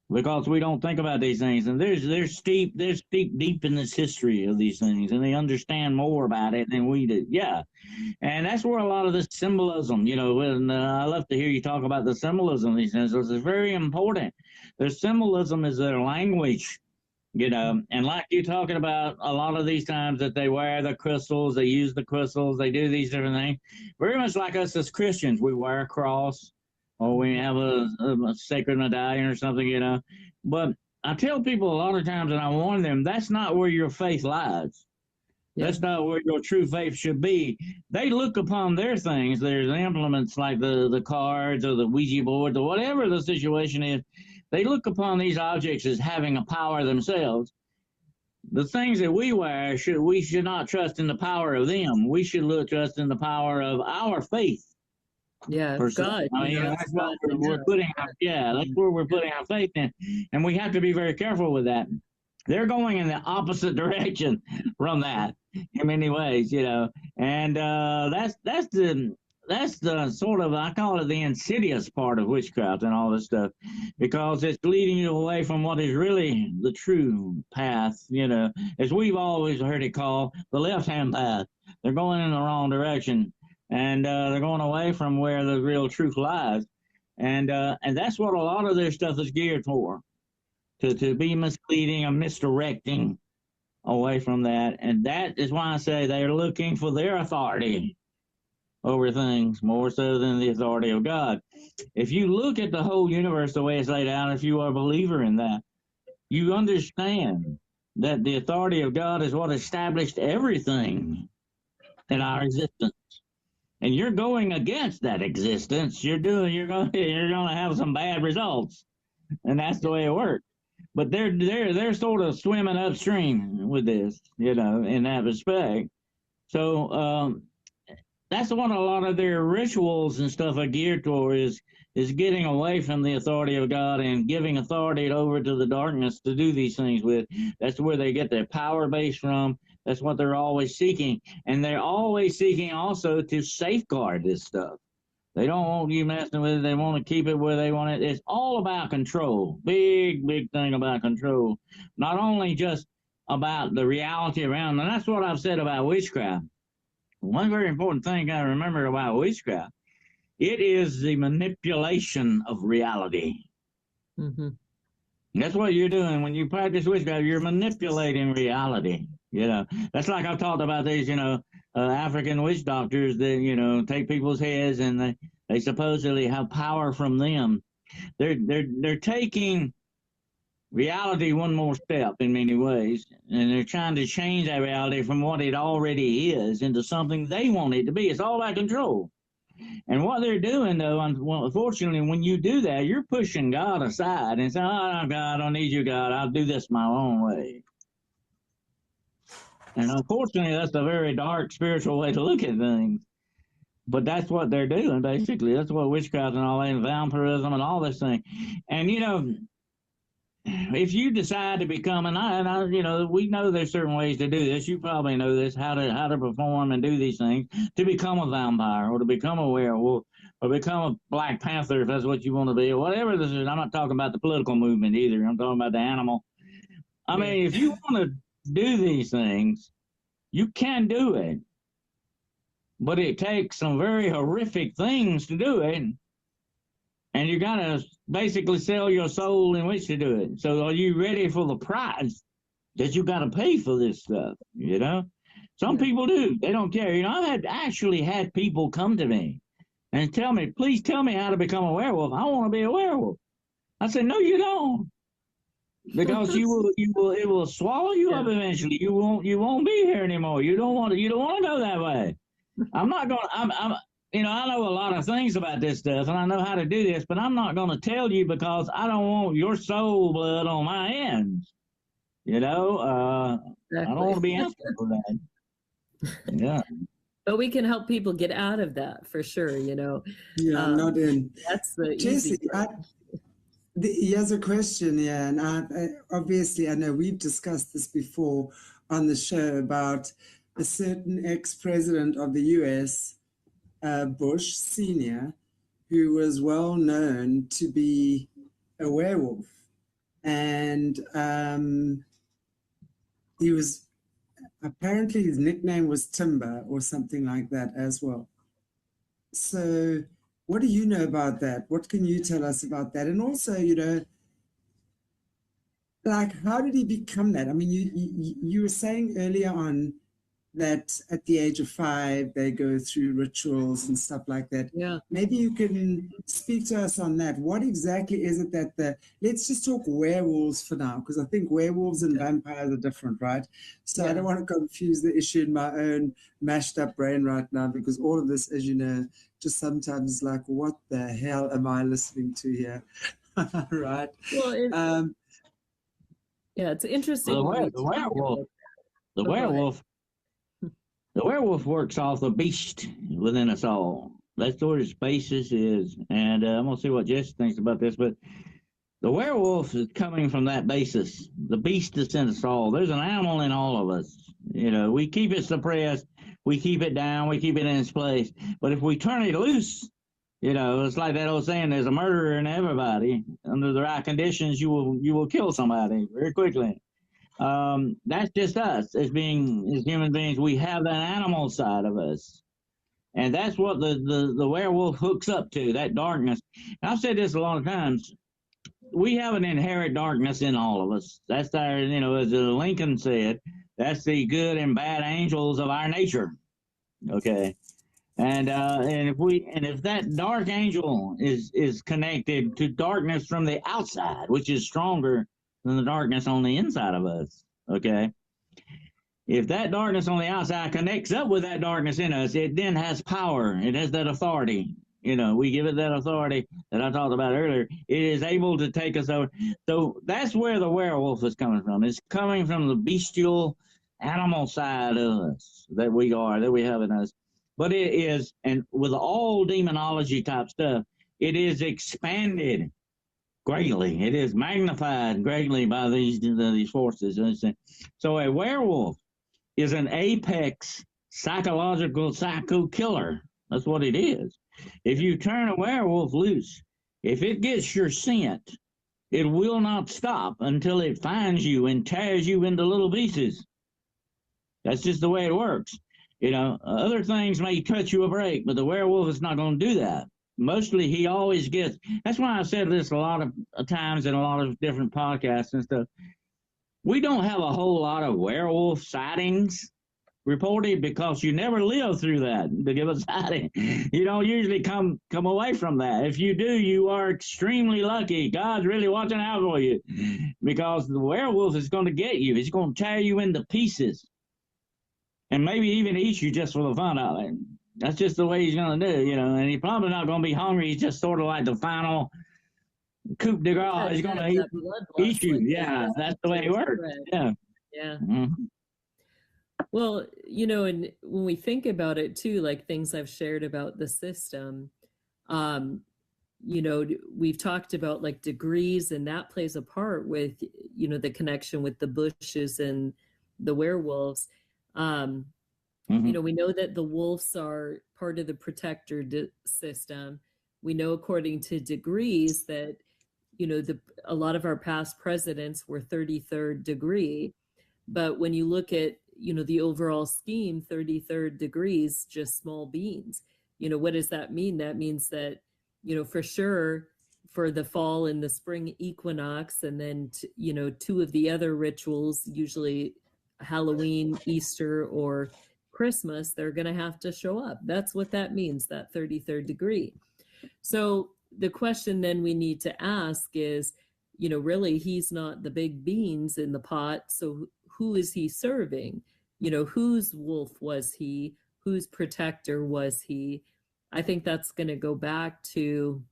because we don't think about these things. And they're steep deep in this history of these things, and they understand more about it than we do. Yeah, and that's where a lot of this symbolism, and I love to hear you talk about the symbolism of these things. It's very important. Their symbolism is their language. And like you're talking about a lot of these times that they wear the crystals, they use the crystals, they do these different things. Very much like us as Christians, we wear a cross or we have a sacred medallion or something, But I tell people a lot of times, and I warn them, that's not where your faith lies. Yeah. That's not where your true faith should be. They look upon their things, their implements like the cards or the Ouija board or whatever the situation is. They look upon these objects as having a power themselves. The things that we wear, we should not trust in the power of them. We should trust in the power of our faith. Yeah, God. I mean, that's what we're putting. That's where we're putting our faith in, and we have to be very careful with that. They're going in the opposite direction from that in many ways, and that's the sort of, I call it the insidious part of witchcraft and all this stuff, because it's leading you away from what is really the true path, as we've always heard it called, the left-hand path. They're going in the wrong direction, and they're going away from where the real truth lies. And that's what a lot of their stuff is geared for, to be misleading or misdirecting away from that. And that is why I say they're looking for their authority over things more so than the authority of God. If you look at the whole universe the way it's laid out, if you are a believer in that, you understand that the authority of God is what established everything in our existence. And you're going against that existence. You're going to have some bad results, and that's the way it works. But they're sort of swimming upstream with this, in that respect. So that's what a lot of their rituals and stuff are geared toward, is getting away from the authority of God and giving authority over to the darkness to do these things with. That's where they get their power base from. That's what they're always seeking. And they're always seeking also to safeguard this stuff. They don't want you messing with it. They want to keep it where they want it. It's all about control. Big, big thing about control. Not only just about the reality around them. And that's what I've said about witchcraft. One very important thing I remember about witchcraft, it is the manipulation of reality. Mm-hmm. That's what you're doing when you practice witchcraft. You're manipulating reality. That's like I've talked about these, African witch doctors that, take people's heads and they supposedly have power from them. They're taking reality one more step in many ways, and they're trying to change that reality from what it already is into something they want it to be. It's all about control. And what they're doing, though, unfortunately, when you do that, you're pushing God aside and saying, "Oh, God, I don't need you, God. I'll do this my own way." And unfortunately, that's a very dark spiritual way to look at things. But that's what they're doing, basically. That's what witchcraft and all that, and vampirism and all this thing. And, if you decide to become, and we know there's certain ways to do this. You probably know this, how to perform and do these things to become a vampire or to become a werewolf or become a Black Panther if that's what you want to be or whatever this is. I'm not talking about the political movement either. I'm talking about the animal. I mean, if you want to do these things, you can do it, but it takes some very horrific things to do it, and you gotta basically sell your soul in which to do it. So are you ready for the price that you gotta pay for this stuff? Some people do. They don't care. I've actually had people come to me and tell me, "Please tell me how to become a werewolf. I want to be a werewolf." I said, "No, you don't. Because it will swallow you up eventually. You won't be here anymore. You don't want to go that way." I'm not going to, I know a lot of things about this stuff and I know how to do this, but I'm not going to tell you because I don't want your soul blood on my hands. Exactly. I don't want to be answerable for that. Yeah. But we can help people get out of that for sure, Yeah, I'm not in. That's the Jessie, here's a question, and obviously I know we've discussed this before on the show about a certain ex-president of the U.S., Bush Sr., who was well known to be a werewolf. And he was, apparently his nickname was Timber or something like that as well. So what do you know about that? What can you tell us about that? And also, like, how did he become that? I mean, you were saying earlier on that at the age of 5, they go through rituals and stuff like that. Yeah. Maybe you can speak to us on that. What exactly is it that let's just talk werewolves for now, because I think werewolves and vampires are different, right? So I don't want to confuse the issue in my own mashed up brain right now, because all of this, as you know, just sometimes like, what the hell am I listening to here? Right? Well, yeah, it's interesting. Well, the werewolf works off the beast within us all. That's what its basis is. And I'm going to see what Jess thinks about this, but the werewolf is coming from that basis. The beast that's in us all. There's an animal in all of us. You know, we keep it suppressed, we keep it down, we keep it in its place. But if we turn it loose, you know, it's like that old saying, there's a murderer in everybody. Under the right conditions, you will kill somebody very quickly. That's just us as human beings. We have that animal side of us. And that's what the werewolf hooks up to, that darkness. And I've said this a lot of times. We have an inherent darkness in all of us. That's our, you know, as Lincoln said, that's the good and bad angels of our nature. Okay. And if that dark angel is connected to darkness from the outside, which is stronger than the darkness on the inside of us, okay? If that darkness on the outside connects up with that darkness in us, it then has power. It has that authority. You know, we give it that authority that I talked about earlier. It is able to take us over. So that's where the werewolf is coming from. It's coming from the bestial animal side of us that we have in us. But it is, and with all demonology type stuff, it is expanded greatly. It is magnified greatly by these forces. So a werewolf is an apex psychological psycho killer. That's what it is. If you turn a werewolf loose, if it gets your scent, it will not stop until it finds you and tears you into little pieces. That's just the way it works. You know, other things may touch you a break, but the werewolf is not going to do that. Mostly he always gets, that's why I said this a lot of times in a lot of different podcasts and stuff. We don't have a whole lot of werewolf sightings reported because you never live through that to give a sighting. You don't usually come away from that. If you do, you are extremely lucky. God's really watching out for you because the werewolf is going to get you. He's going to tear you into pieces and maybe even eat you just for the fun of it. That's just the way he's going to do, you know, and he's probably not going to be hungry. He's just sort of like the final coup de grace. He's going to eat you. Yeah, that's the way it works. Yeah. Yeah. Mm-hmm. Well, you know, and when we think about it too, like things I've shared about the system, you know, we've talked about like degrees, and that plays a part with, you know, the connection with the bushes and the werewolves. You know, we know that the wolves are part of the protector system. We know according to degrees that, you know, a lot of our past presidents were 33rd degree. But when you look at, you know, the overall scheme, 33rd degrees, just small beans. You know, what does that mean? That means that, you know, for sure, for the fall and the spring equinox, and then, you know, 2 of the other rituals, usually Halloween, Easter, or Christmas, they're going to have to show up. That's what that means, that 33rd degree. So the question then we need to ask is, you know, really, he's not the big beans in the pot. So who is he serving? You know, whose wolf was he? Whose protector was he? I think that's going to go back to,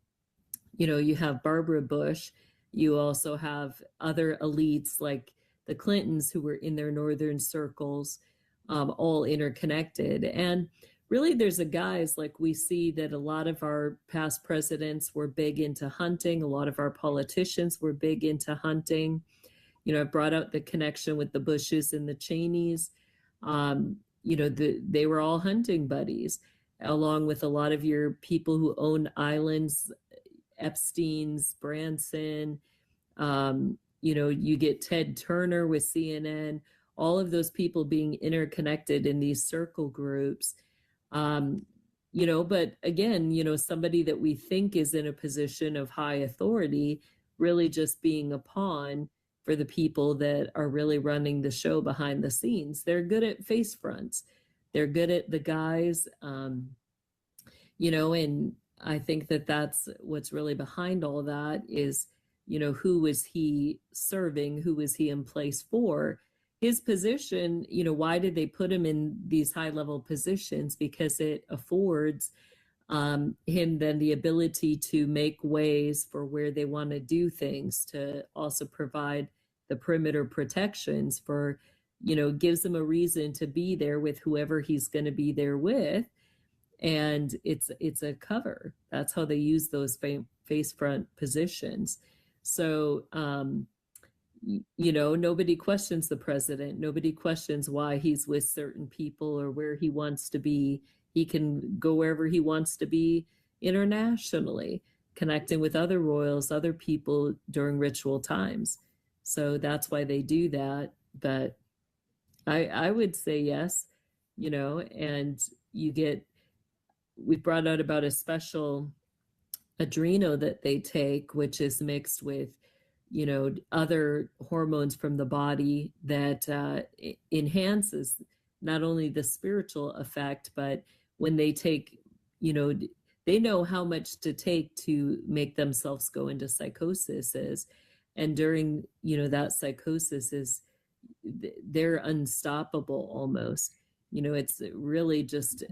you know, you have Barbara Bush. You also have other elites like the Clintons who were in their northern circles, all interconnected. And really, there's a guise like we see that a lot of our past presidents were big into hunting. A lot of our politicians were big into hunting. You know, I brought out the connection with the Bushes and the Cheneys. You know, they were all hunting buddies, along with a lot of your people who own islands, Epstein's, Branson. You know, you get Ted Turner with CNN, all of those people being interconnected in these circle groups. You know, but again, you know, somebody that we think is in a position of high authority, really just being a pawn for the people that are really running the show behind the scenes. They're good at face fronts. They're good at the guys, you know, and I think that that's what's really behind all that is, you know, who is he serving? Who is he in place for? His position, you know, why did they put him in these high level positions? Because it affords him then the ability to make ways for where they want to do things, to also provide the perimeter protections for, you know, gives him a reason to be there with whoever he's going to be there with. And it's a cover. That's how they use those face front positions. So, you know, nobody questions the president. Nobody questions why he's with certain people or where he wants to be. He can go wherever he wants to be internationally, connecting with other royals, other people during ritual times. So that's why they do that. But I would say yes, you know, and we brought out about a special adreno that they take, which is mixed with, you know, other hormones from the body that enhances not only the spiritual effect, but when they take, you know, they know how much to take to make themselves go into psychosis. And during, you know, that psychosis they're unstoppable almost. You know, it's really just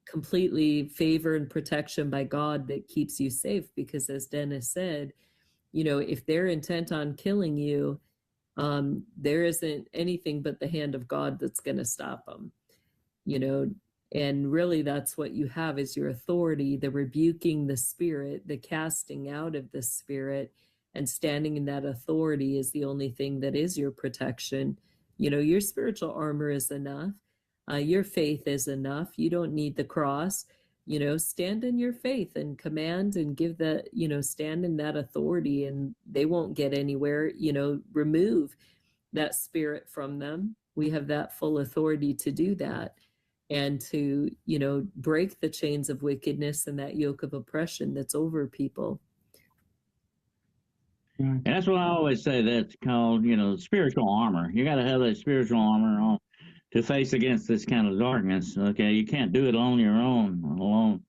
completely favor and protection by God that keeps you safe, because as Dennis said, you know, if they're intent on killing you, there isn't anything but the hand of God that's going to stop them, you know. And really that's what you have is your authority, the rebuking the spirit, the casting out of the spirit, and standing in that authority is the only thing that is your protection. You know, your spiritual armor is enough. Your faith is enough. You don't need the cross. You know, stand in your faith and command and give that, you know, stand in that authority, and they won't get anywhere. You know, remove that spirit from them. We have that full authority to do that, and to, you know, break the chains of wickedness and that yoke of oppression that's over people. And that's what I always say. That's called, you know, spiritual armor. You got to have that spiritual armor on to face against this kind of darkness. Okay, you can't do it on your own alone.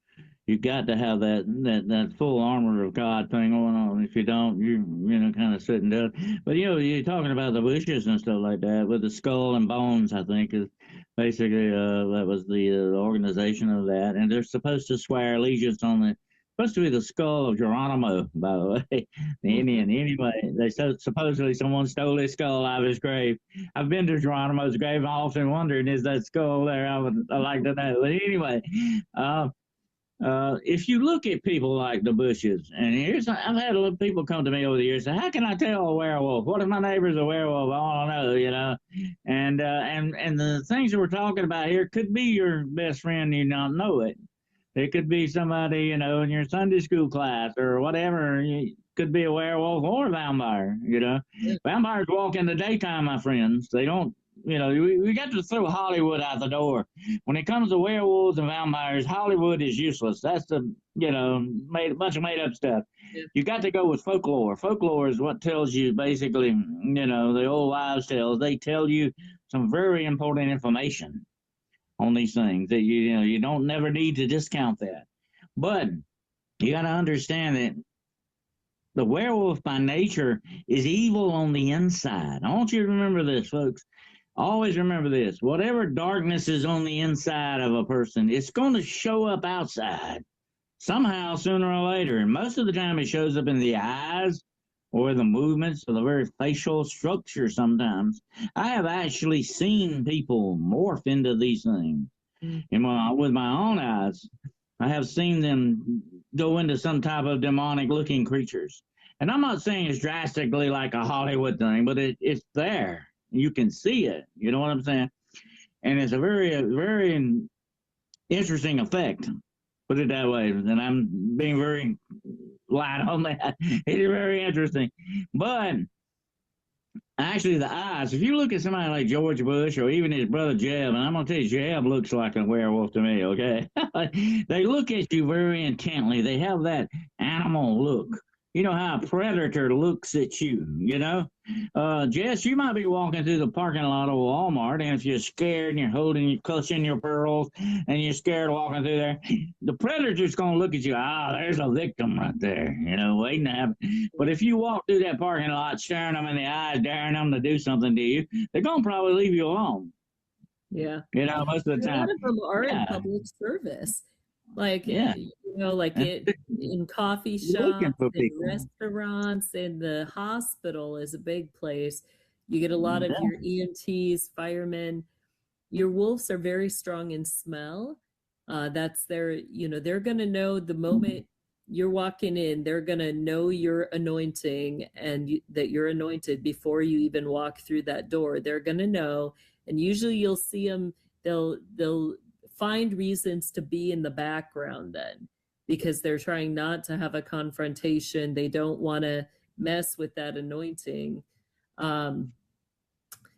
You got to have that full armor of God thing going on. If you don't, you know, kind of sitting down. But you know, you're talking about the bushes and stuff like that with the skull and bones. I think is basically that was the organization of that, and they're supposed to swear allegiance on the. Supposed to be the skull of Geronimo, by the way, the Indian. Anyway, supposedly someone stole his skull out of his grave. I've been to Geronimo's grave. I often wondered, is that skull there? I'd like to know. But anyway, if you look at people like the Bushes, and I've had a lot of people come to me over the years and say, how can I tell a werewolf? What if my neighbor's a werewolf? I want to know, you know. And the things that we're talking about here could be your best friend, you don't know it. It could be somebody, you know, in your Sunday school class or whatever. It could be a werewolf or a vampire, you know. Yeah. Vampires walk in the daytime, my friends. They don't, you know, we got to throw Hollywood out the door. When it comes to werewolves and vampires, Hollywood is useless. That's the, you know, bunch of made-up stuff. Yeah. You got to go with folklore. Folklore is what tells you basically, you know, the old wives' tales. They tell you some very important information on these things that you know you don't never need to discount that. But you got to understand that the werewolf by nature is evil on the inside. I want you to remember this, folks. Always remember this. Whatever darkness is on the inside of a person, it's going to show up outside somehow, sooner or later. And most of the time it shows up in the eyes or the movements or the very facial structure sometimes. I have actually seen people morph into these things. And with my own eyes, I have seen them go into some type of demonic-looking creatures. And I'm not saying it's drastically like a Hollywood thing, but it's there. You can see it. You know what I'm saying? And it's a very, very interesting effect. Put it that way. And I'm being very light on that. It's very interesting. But actually, the eyes, if you look at somebody like George Bush or even his brother Jeb, and I'm going to tell you, Jeb looks like a werewolf to me, okay? They look at you very intently. They have that animal look. you know how a predator looks at you, you know? Jess, you might be walking through the parking lot of Walmart, and if you're scared and you're holding, you're clutching your pearls, and you're scared walking through there, the predator's going to look at you. Ah, there's a victim right there, you know, waiting to happen. But if you walk through that parking lot, staring them in the eyes, daring them to do something to you, they're going to probably leave you alone. Yeah. You know, most of the A time. lot of them are in Yeah. public service. Like, Yeah. you know, like in coffee Looking shops, for in people. restaurants, in the hospital is a big place. You get a lot of Yeah. your EMTs, firemen. Your wolves are very strong in smell. That's their, you know, they're going to know the moment you're walking in, they're going to know your anointing and that you're anointed before you even walk through that door. They're going to know. And usually you'll see them, they'll find reasons to be in the background then because they're trying not to have a confrontation. They don't want to mess with that anointing.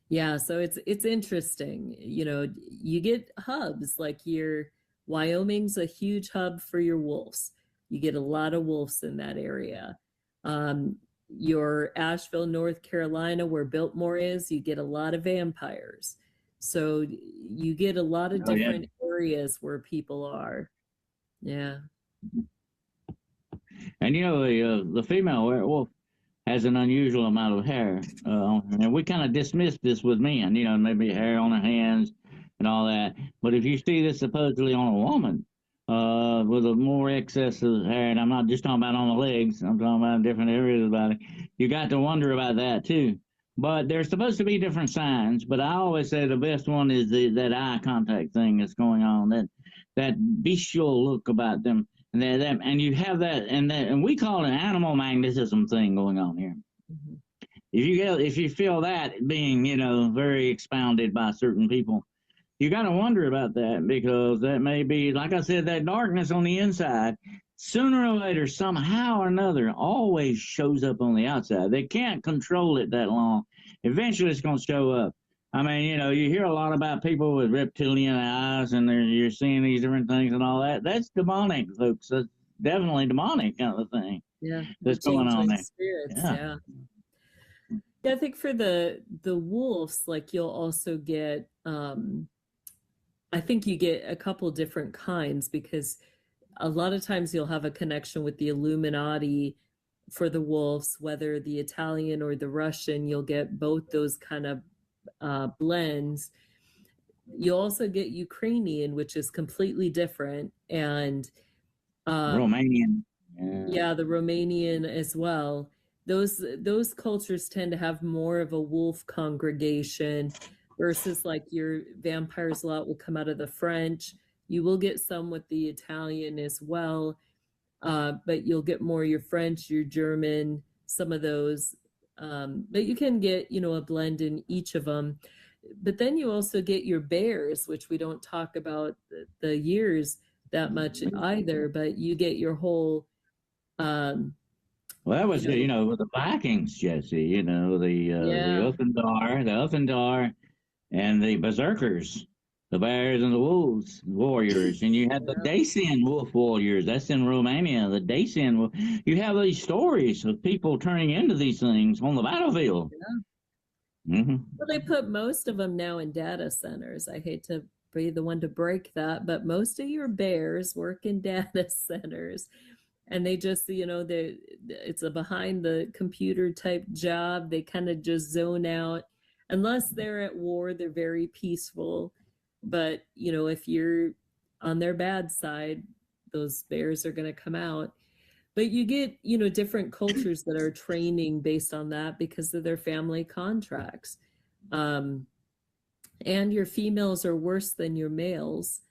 Yeah, so it's interesting. You know, you get hubs like Wyoming's a huge hub for your wolves. You get a lot of wolves in that area. Your Asheville, North Carolina, where Biltmore is, you get a lot of vampires. So you get a lot of different areas where people are. Yeah. And you know, the female werewolf has an unusual amount of hair. And we kind of dismiss this with men, you know, maybe hair on her hands and all that. But if you see this supposedly on a woman, with a more excess of hair, and I'm not just talking about on the legs, I'm talking about different areas of the body, you got to wonder about that too. But there's supposed to be different signs, but I always say the best one is that eye contact thing that's going on, that bestial look about them. And you have that, and we call it an animal magnetism thing going on here. Mhm. If you feel that being, you know, very expounded by certain people, you got to wonder about that because that may be, like I said, that darkness on the inside, sooner or later, somehow or another, always shows up on the outside. They can't control it that long. Eventually, it's going to show up. I mean, you know, you hear a lot about people with reptilian eyes and you're seeing these different things and all that. That's demonic, folks. That's definitely demonic kind of thing. Yeah. That's going on there. Spirits. Yeah. Yeah, I think for the wolves, like you'll also get I think you get a couple different kinds because a lot of times you'll have a connection with the Illuminati for the wolves, whether the Italian or the Russian, you'll get both those kind of blends. You also get Ukrainian, which is completely different, and Romanian. Yeah, the Romanian as well. Those cultures tend to have more of a wolf congregation versus like your vampires a lot will come out of the French. You will get some with the Italian as well, but you'll get more your French, your German, some of those. But you can get, you know, a blend in each of them. But then you also get your bears, which we don't talk about the years that much either, but you get your whole well, that was, you know, with the Vikings, Jesse, you know, the Uthindar, and the Berserkers, the bears and the wolves warriors. And you had the Dacian wolf warriors. That's in Romania, the Dacian. You have these stories of people turning into these things on the battlefield. Yeah. Mm-hmm. Well, they put most of them now in data centers. I hate to be the one to break that, but most of your bears work in data centers. And they just, you know, it's a behind the computer type job. They kind of just zone out. Unless they're at war, they're very peaceful. But, you know, if you're on their bad side, those bears are going to come out. But you get, you know, different cultures that are training based on that because of their family contracts. And your females are worse than your males.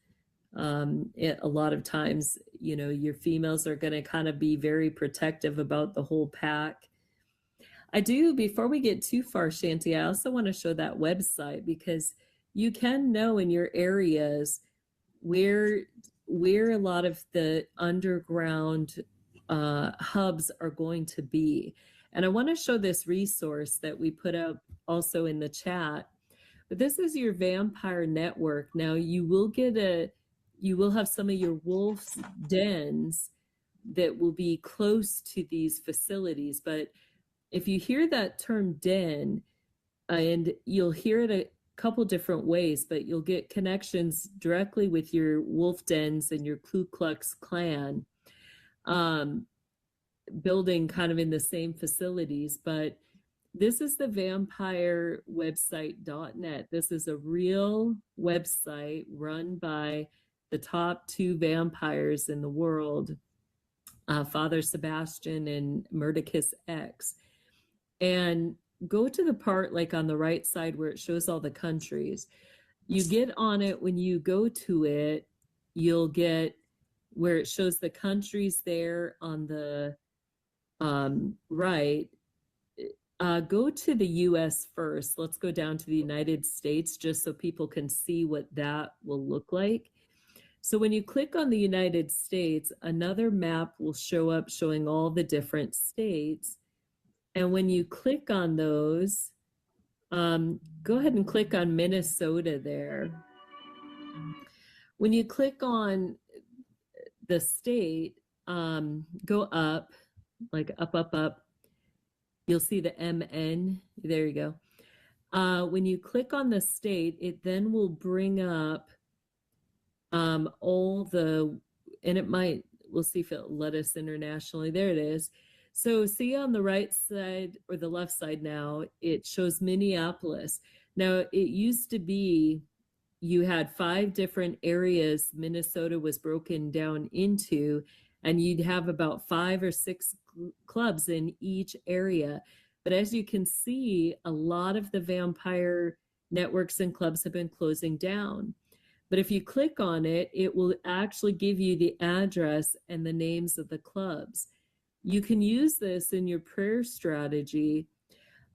A lot of times, you know, your females are going to kind of be very protective about the whole pack. I do, before we get too far, Chanti, I also want to show that website because you can know in your areas where a lot of the underground hubs are going to be. And I want to show this resource that we put up also in the chat. But this is your vampire network. Now you will have some of your wolves' dens that will be close to these facilities. But if you hear that term den, and you'll hear it a couple different ways, but you'll get connections directly with your wolf dens and your Ku Klux Klan building kind of in the same facilities. But this is the vampirewebsite.net. This is a real website run by the top 2 vampires in the world, Father Sebastian and Murdercus X. And go to the part like on the right side where it shows all the countries. You get on it, when you go to it, you'll get where it shows the countries there on the right. Go to the US first. Let's go down to the United States just so people can see what that will look like. So when you click on the United States, another map will show up showing all the different states. And when you click on those, go ahead and click on Minnesota there. When you click on the state, go up, like up. You'll see the MN. There you go. When you click on the state, it then will bring up all the, and it might, we'll see if it'll let us internationally. There it is. So see on the right side or the left side now, it shows Minneapolis. Now it used to be you had 5 different areas Minnesota was broken down into, and you'd have about 5 or 6 clubs in each area. But as you can see, a lot of the vampire networks and clubs have been closing down. But if you click on it, it will actually give you the address and the names of the clubs. You can use this in your prayer strategy.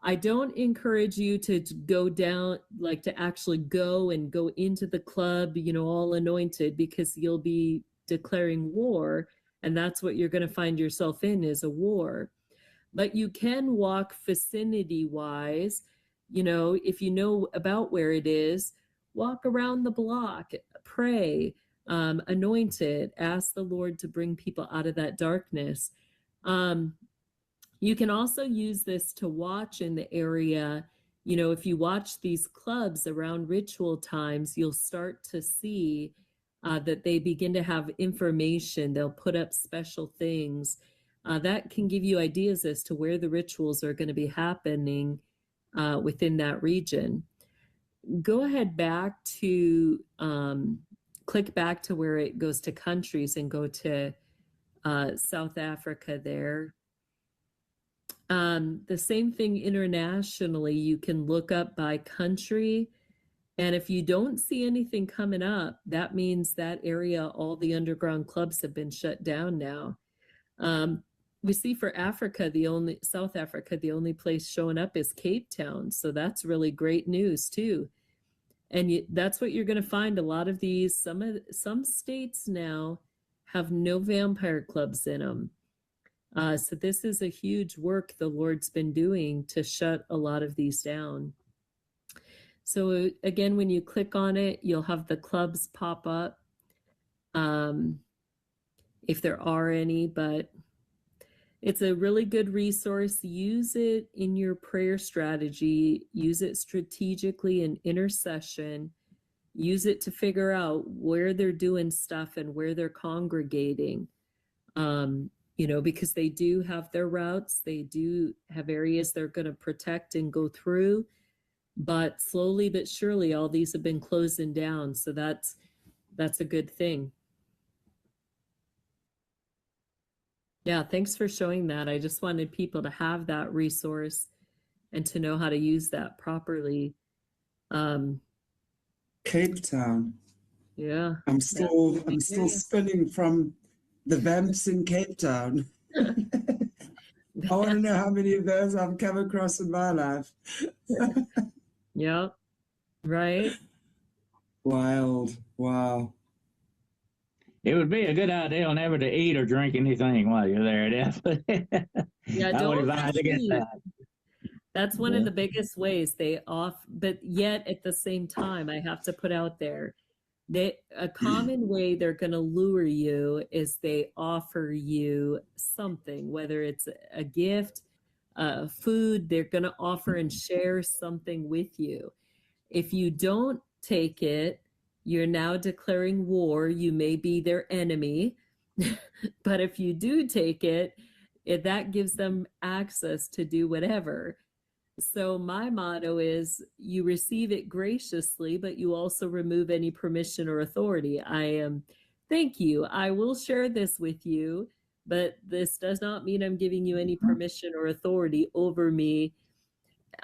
I don't encourage you to go down, like to actually go into the club, you know, all anointed, because you'll be declaring war. And that's what you're going to find yourself in, is a war. But you can walk vicinity wise, you know, if you know about where it is, walk around the block, pray, anointed, ask the Lord to bring people out of that darkness. You can also use this to watch in the area. You know, if you watch these clubs around ritual times, you'll start to see that they begin to have information. They'll put up special things that can give you ideas as to where the rituals are going to be happening within that region. Go ahead back to, click back to where it goes to countries and go to South Africa there. The same thing internationally, you can look up by country. And if you don't see anything coming up, that means that area, all the underground clubs have been shut down now. We see for Africa, South Africa, the only place showing up is Cape Town. So that's really great news too. And that's what you're going to find. A lot of these, some states now have no vampire clubs in them. So this is a huge work the Lord's been doing to shut a lot of these down. So again, when you click on it, you'll have the clubs pop up, if there are any, but it's a really good resource. Use it in your prayer strategy. Use it strategically in intercession. Use it to figure out where they're doing stuff and where they're congregating. You know, because they do have their routes. They do have areas they're going to protect and go through. But slowly but surely, all these have been closing down. So that's a good thing. Yeah, thanks for showing that. I just wanted people to have that resource and to know how to use that properly. Cape Town. Yeah. I'm still spinning from the vamps in Cape Town. I want to know how many of those I've come across in my life. Yep. Right. Wild. Wow. It would be a good idea never to eat or drink anything while you're there, definitely. Yeah, I would advise against that. That's one of the biggest ways but yet at the same time, I have to put out there, A common way they're going to lure you is they offer you something, whether it's a gift, food, they're going to offer and share something with you. If you don't take it, you're now declaring war. You may be their enemy. But if you do take it, that gives them access to do whatever. So my motto is you receive it graciously, but you also remove any permission or authority. Thank you. I will share this with you, but this does not mean I'm giving you any permission or authority over me.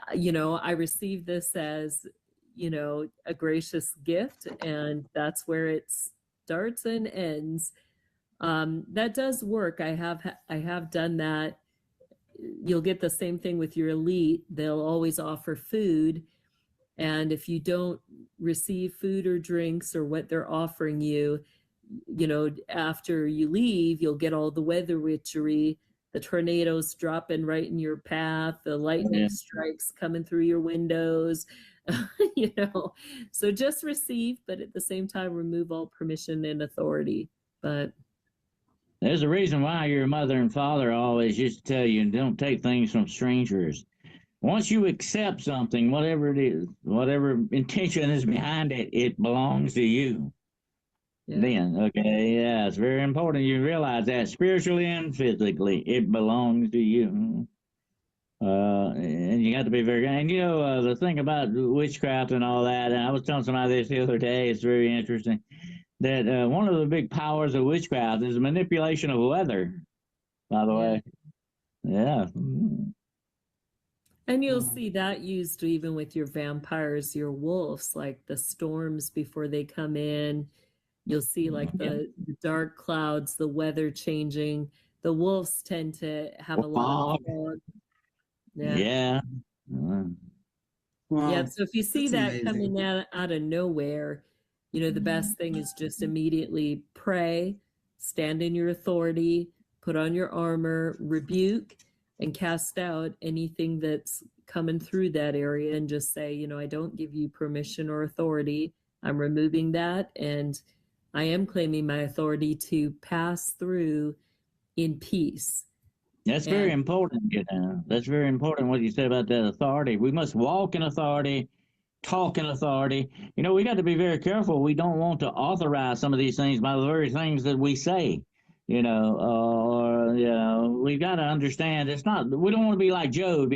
I receive this as, a gracious gift, and that's where it starts and ends. That does work. I have done that. You'll get the same thing with your elite. They'll always offer food. And if you don't receive food or drinks or what they're offering you, after you leave, you'll get all the weather witchery, the tornadoes dropping right in your path, the lightning strikes coming through your windows, So just receive, but at the same time, remove all permission and authority. But there's a reason why your mother and father always used to tell you, don't take things from strangers. Once you accept something, whatever it is, whatever intention is behind it, it belongs to you. Yeah. Then, okay, yeah, it's very important you realize that spiritually and physically, it belongs to you. And you got to be very, and the thing about witchcraft and all that, and I was telling somebody this the other day, it's very interesting, that one of the big powers of witchcraft is the manipulation of weather, by the way. Yeah. And you'll see that used even with your vampires, your wolves, like the storms before they come in. You'll see like the dark clouds, the weather changing. The wolves tend to have a lot of fog. Yeah. Wow. Yeah. So if you see that coming out of nowhere, the best thing is just immediately pray, stand in your authority, put on your armor, rebuke, and cast out anything that's coming through that area, and just say, I don't give you permission or authority. I'm removing that, and I am claiming my authority to pass through in peace. That's very important, That's very important what you said about that authority. We must walk in authority, talk in authority. We got to be very careful. We don't want to authorize some of these things by the very things that we say. We've got to understand it's not, we don't want to be like Job,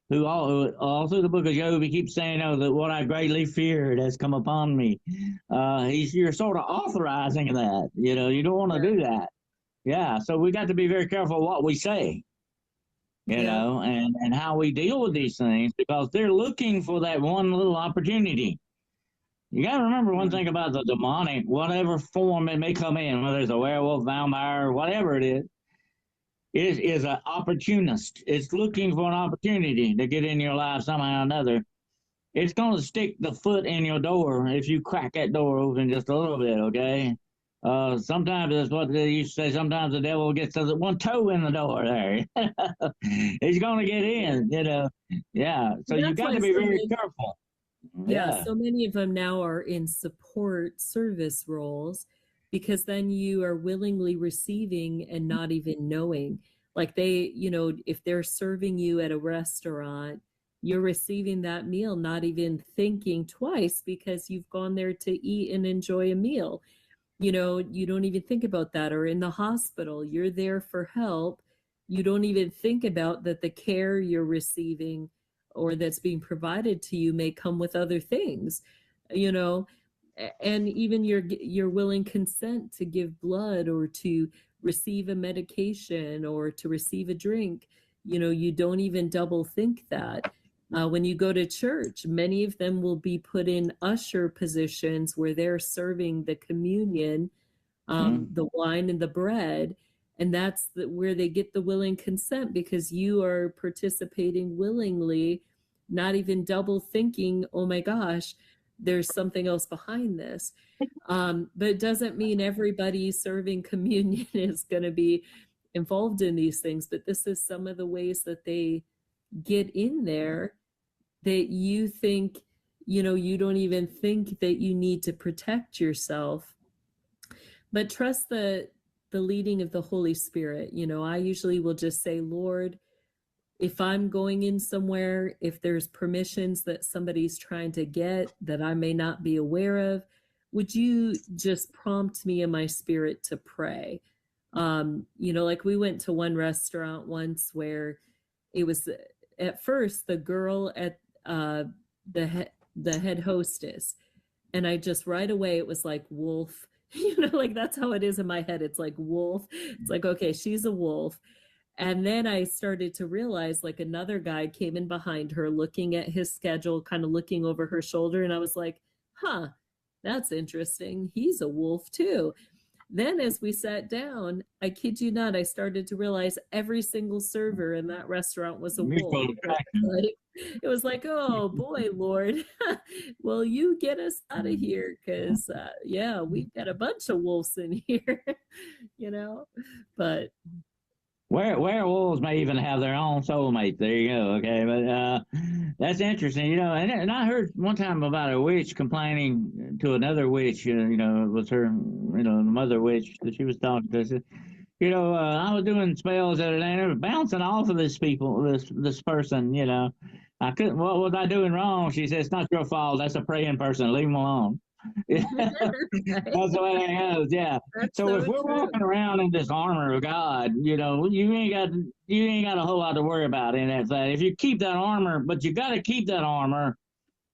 who all through the book of Job, he keeps saying, that what I greatly feared has come upon me. You're sort of authorizing that, you don't want to do that. Yeah. So we got to be very careful what we say, and how we deal with these things, because they're looking for that one little opportunity. You got to remember one thing about the demonic, whatever form it may come in, whether it's a werewolf, vampire, whatever it is an opportunist. It's looking for an opportunity to get in your life somehow or another. It's going to stick the foot in your door if you crack that door open just a little bit, okay? Sometimes that's what they used to say. Sometimes the devil gets one toe in the door there. He's going to get in, Yeah, so you got to be very careful. Yeah, so many of them now are in support service roles, because then you are willingly receiving and not even knowing. Like if they're serving you at a restaurant, you're receiving that meal, not even thinking twice, because you've gone there to eat and enjoy a meal. You don't even think about that. Or in the hospital, you're there for help. You don't even think about that the care you're receiving or that's being provided to you may come with other things, and even your willing consent to give blood or to receive a medication or to receive a drink. You don't even double think that. When you go to church, many of them will be put in usher positions where they're serving the communion, the wine and the bread. And that's where they get the willing consent, because you are participating willingly, not even double thinking, oh my gosh, there's something else behind this. But it doesn't mean everybody serving communion is going to be involved in these things. But this is some of the ways that they get in there, that you think, you don't even think that you need to protect yourself, but trust the leading of the Holy Spirit. I usually will just say, Lord, if I'm going in somewhere, if there's permissions that somebody's trying to get that I may not be aware of, would you just prompt me in my spirit to pray? Like we went to one restaurant once where it was at first the girl at the head hostess, and I just right away it was like wolf. Like that's how it is in my head. It's like wolf. It's like, okay, she's a wolf. And then I started to realize like another guy came in behind her looking at his schedule, kind of looking over her shoulder. And I was like, huh, that's interesting. He's a wolf too. Then as we sat down, I kid you not, I started to realize every single server in that restaurant was a wolf. It was like, oh boy, Lord, will you get us out of here? Because yeah, we've got a bunch of wolves in here, but werewolves may even have their own soulmate. There you go. Okay, but that's interesting. And I heard one time about a witch complaining to another witch. It was her, the mother witch that she was talking to. Said, I was doing spells the other day, and they were bouncing off of this person. I couldn't. What was I doing wrong? She said, "It's not your fault. That's a praying person. Leave them alone." That's the way it goes. Yeah. So if we're walking around in this armor of God, you ain't got a whole lot to worry about in that thing. If you keep that armor, but you got to keep that armor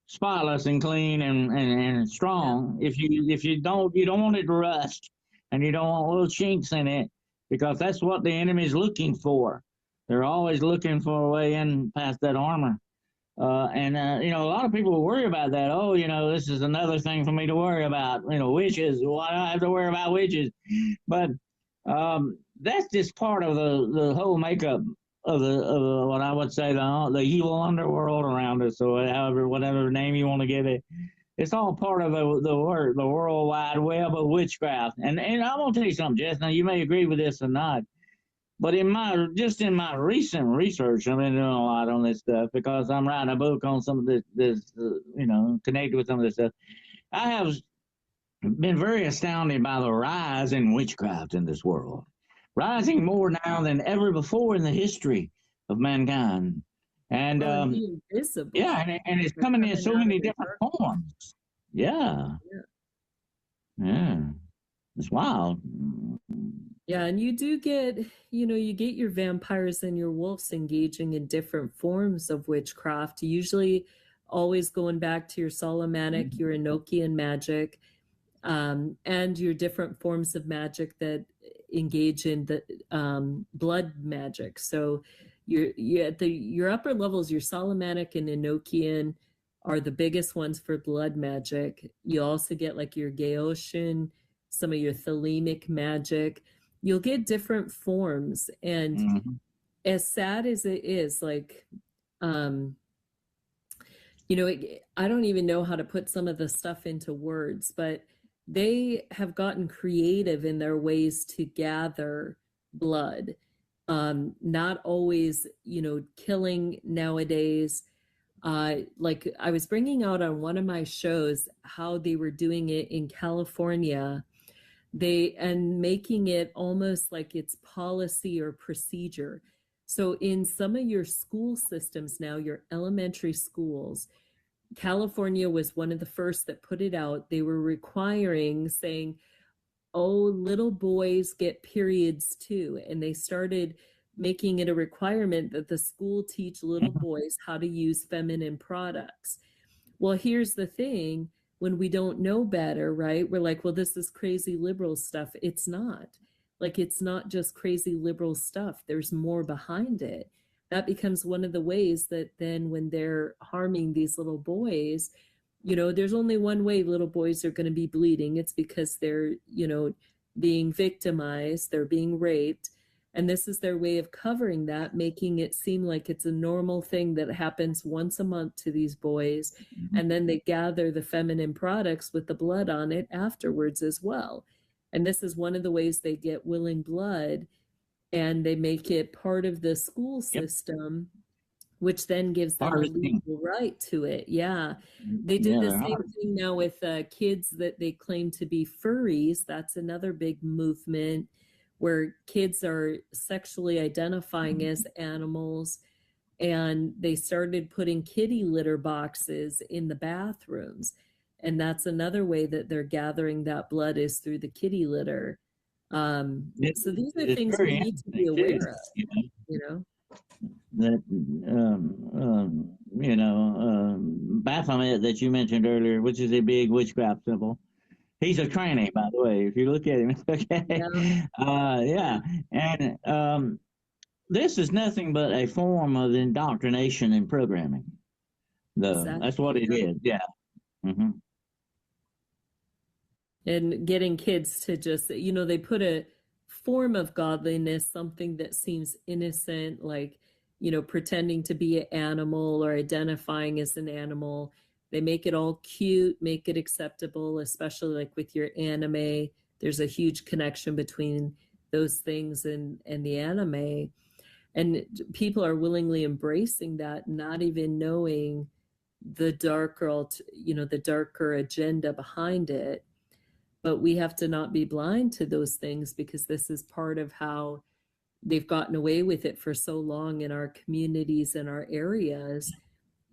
spotless and clean and strong. Yeah. If you don't want it to rust, and you don't want little chinks in it, because that's what the enemy's looking for. They're always looking for a way in past that armor. A lot of people worry about that. Oh, this is another thing for me to worry about. Witches. Why do I have to worry about witches? But that's just part of the whole makeup of what I would say the evil underworld around us, or whatever name you want to give it. It's all part of the World Wide Web of witchcraft. And I want to tell you something, Jess. Now you may agree with this or not. But in my recent research, I've been doing a lot on this stuff because I'm writing a book on some of this connected with some of this stuff. I have been very astounded by the rise in witchcraft in this world, rising more now than ever before in the history of mankind. And and it's coming in so many different forms. Yeah, it's wild. Yeah, and you do get, you get your vampires and your wolves engaging in different forms of witchcraft, usually always going back to your Solomonic, your Enochian magic, and your different forms of magic that engage in the blood magic. So your upper levels, your Solomonic and Enochian are the biggest ones for blood magic. You also get like your Gaoshin, some of your Thelemic magic. You'll get different forms, and as sad as it is, like, I don't even know how to put some of the stuff into words, but they have gotten creative in their ways to gather blood. Not always, killing nowadays. Like I was bringing out on one of my shows how they were doing it in California. And making it almost like it's policy or procedure. So in some of your school systems now, your elementary schools, California was one of the first that put it out. They were requiring, saying, oh, little boys get periods too. And they started making it a requirement that the school teach little boys how to use feminine products. Well, here's the thing. When we don't know better, right? We're like, well, this is crazy liberal stuff. It's not. Like, it's not just crazy liberal stuff. There's more behind it. That becomes one of the ways that then when they're harming these little boys, there's only one way little boys are going to be bleeding. It's because they're, being victimized, they're being raped. And this is their way of covering that, making it seem like it's a normal thing that happens once a month to these boys. And then they gather the feminine products with the blood on it afterwards as well. And this is one of the ways they get willing blood, and they make it part of the school system which then gives them a Harvesting. legal right to it. Yeah. They did Yeah, the they're same thing now with kids that they claim to be furries. That's another big movement where kids are sexually identifying as animals, and they started putting kitty litter boxes in the bathrooms. And that's another way that they're gathering that blood, is through the kitty litter. So these are it's things very we need to be interesting too. aware of, you know? That Baphomet that you mentioned earlier, which is a big witchcraft symbol. He's a tranny, by the way. If you look at him, okay. Yeah, and this is nothing but a form of indoctrination and programming. Though Exactly. that's what it is. Yeah. Mm-hmm. And getting kids to just, they put a form of godliness, something that seems innocent, like, pretending to be an animal or identifying as an animal. They make it all cute, make it acceptable, especially like with your anime. There's a huge connection between those things and the anime. And people are willingly embracing that, not even knowing the darker agenda behind it. But we have to not be blind to those things, because this is part of how they've gotten away with it for so long in our communities and our areas.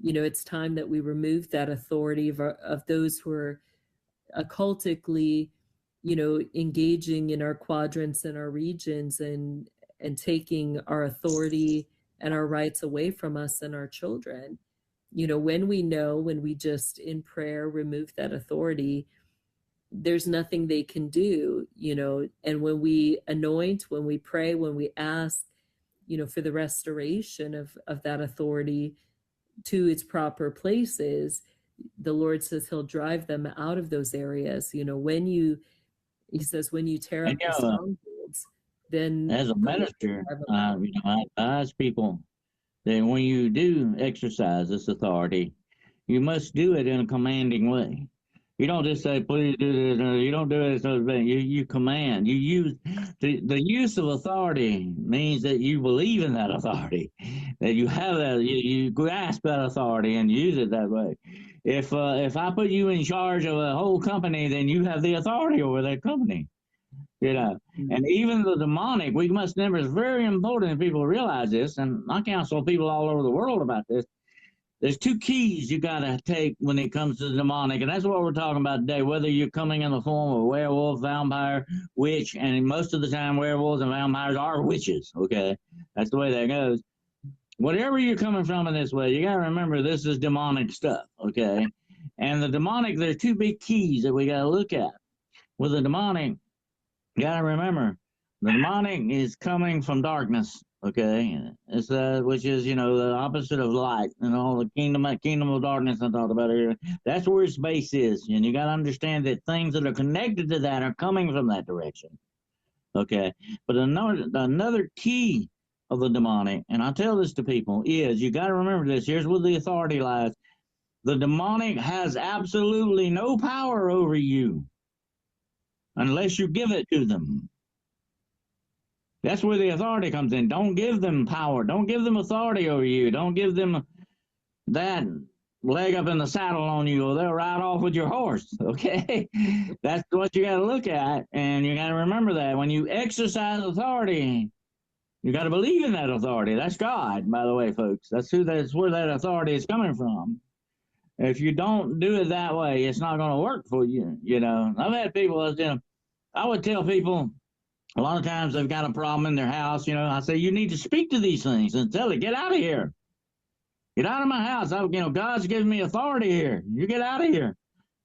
It's time that we remove that authority of those who are occultically, engaging in our quadrants and our regions, and taking our authority and our rights away from us and our children. When we just in prayer remove that authority, there's nothing they can do, and when we anoint, when we pray, when we ask, for the restoration of that authority to its proper places, the Lord says he'll drive them out of those areas. He says, when you tear up the strongholds, then as a minister, I advise people that when you do exercise this authority, you must do it in a commanding way. You don't just say, please do this. You don't do it. You command. You use the use of authority means that you believe in that authority, that you have that, you grasp that authority and use it that way. If I put you in charge of a whole company, then you have the authority over that company. And even the demonic, we must never, it's very important that people realize this, and I counsel people all over the world about this. There's two keys you got to take when it comes to the demonic, and that's what we're talking about today, whether you're coming in the form of a werewolf, vampire, witch, and most of the time werewolves and vampires are witches, okay? That's the way that goes. Whatever you're coming from in this way, you got to remember this is demonic stuff, okay? And the demonic, there's two big keys that we got to look at. With the demonic, you got to remember, the demonic is coming from darkness. Okay, it's which is the opposite of light, and all the kingdom of darkness I talked about here. That's where its base is, and you got to understand that things that are connected to that are coming from that direction. Okay, but another key of the demonic, and I tell this to people, is you got to remember this. Here's where the authority lies. The demonic has absolutely no power over you unless you give it to them. That's where the authority comes in. Don't give them power. Don't give them authority over you. Don't give them that leg up in the saddle on you, or they'll ride off with your horse. Okay? That's what you got to look at, and you got to remember that. When you exercise authority, you got to believe in that authority. That's God, by the way, folks. That's where that authority is coming from. If you don't do it that way, it's not going to work for you. I've had people, I would tell people, a lot of times they've got a problem in their house. I say, you need to speak to these things and tell it, get out of here. Get out of my house. God's giving me authority here. You get out of here.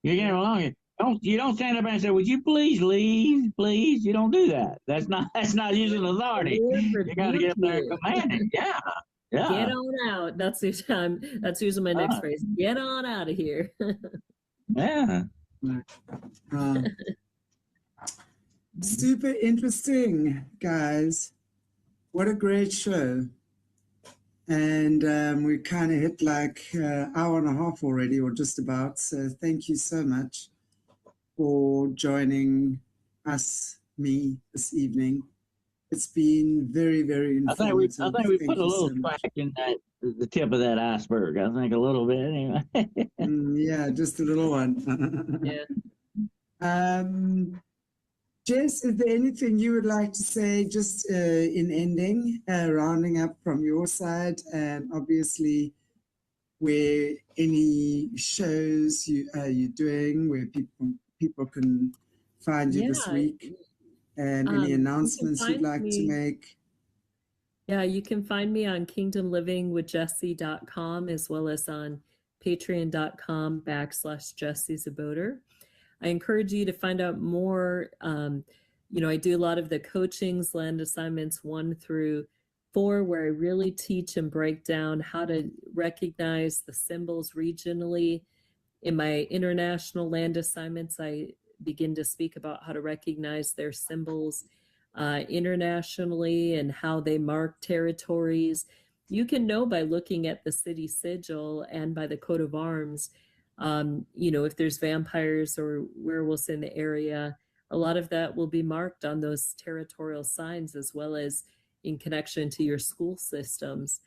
You're getting along here. You don't stand up and say, would you please leave? Please. You don't do that. That's not using authority. You got to get up there and command it. Yeah. Yeah. Get on out. That's usually my next phrase. Get on out of here. Yeah. Super interesting, guys. What a great show. And we kind of hit like an hour and a half already, or just about. So thank you so much for joining me this evening. It's been very, very I think we informative. we Thank put a you little so much. crack in that the tip of that iceberg. I think a little bit anyway. Yeah, just a little one. Yeah. Jess, is there anything you would like to say just in ending, rounding up from your side, and obviously where any shows you're doing, where people can find you this Yeah. week, and any You can announcements you'd find like to me. make? Yeah, you can find me on kingdomlivingwithjessie.com as well as on patreon.com/Jessie Czebotar. I encourage you to find out more. I do a lot of the coachings, land assignments 1 through 4, where I really teach and break down how to recognize the symbols regionally. In my international land assignments, I begin to speak about how to recognize their symbols internationally and how they mark territories. You can know by looking at the city sigil and by the coat of arms, if there's vampires or werewolves in the area. A lot of that will be marked on those territorial signs, as well as in connection to your school systems.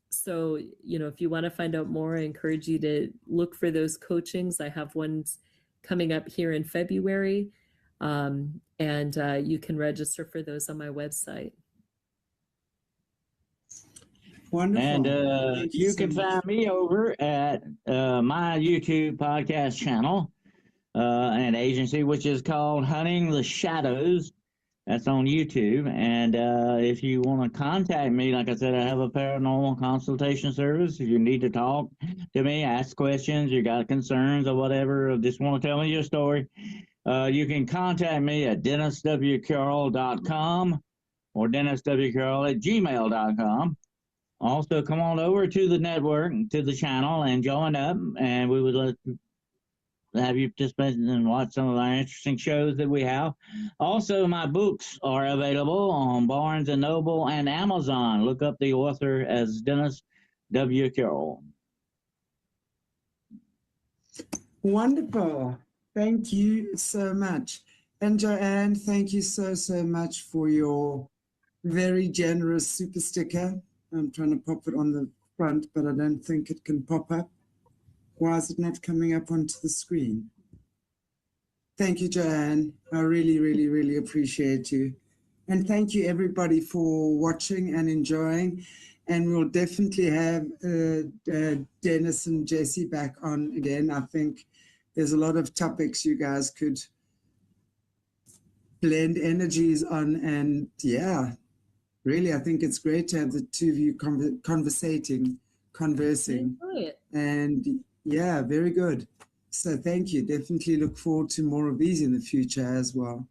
So, if you want to find out more, I encourage you to look for those coachings. I have ones coming up here in February. And you can register for those on my website. Wonderful. And you so can much. find me over at my YouTube podcast channel and agency, which is called Hunting the Shadows. That's on YouTube. And if you want to contact me, like I said, I have a paranormal consultation service. If you need to talk to me, ask questions, you got concerns or whatever, or just want to tell me your story, you can contact me at denniswcarroll.com or denniswcarroll@gmail.com. Also, come on over to the network, to the channel, and join up, and we would have you participate and watch some of our interesting shows that we have. Also, my books are available on Barnes & Noble and Amazon. Look up the author as Dennis W. Carroll. Wonderful. Thank you so much. And Joanne, thank you so, so much for your very generous super sticker. I'm trying to pop it on the front, but I don't think it can pop up. Why is it not coming up onto the screen? Thank you, Joanne. I really, really, really appreciate you. And thank you, everybody, for watching and enjoying. And we'll definitely have Dennis and Jessie back on again. I think there's a lot of topics you guys could blend energies on. And yeah, really, I think it's great to have the two of you conversing. And yeah, very good. So thank you. Definitely look forward to more of these in the future as well.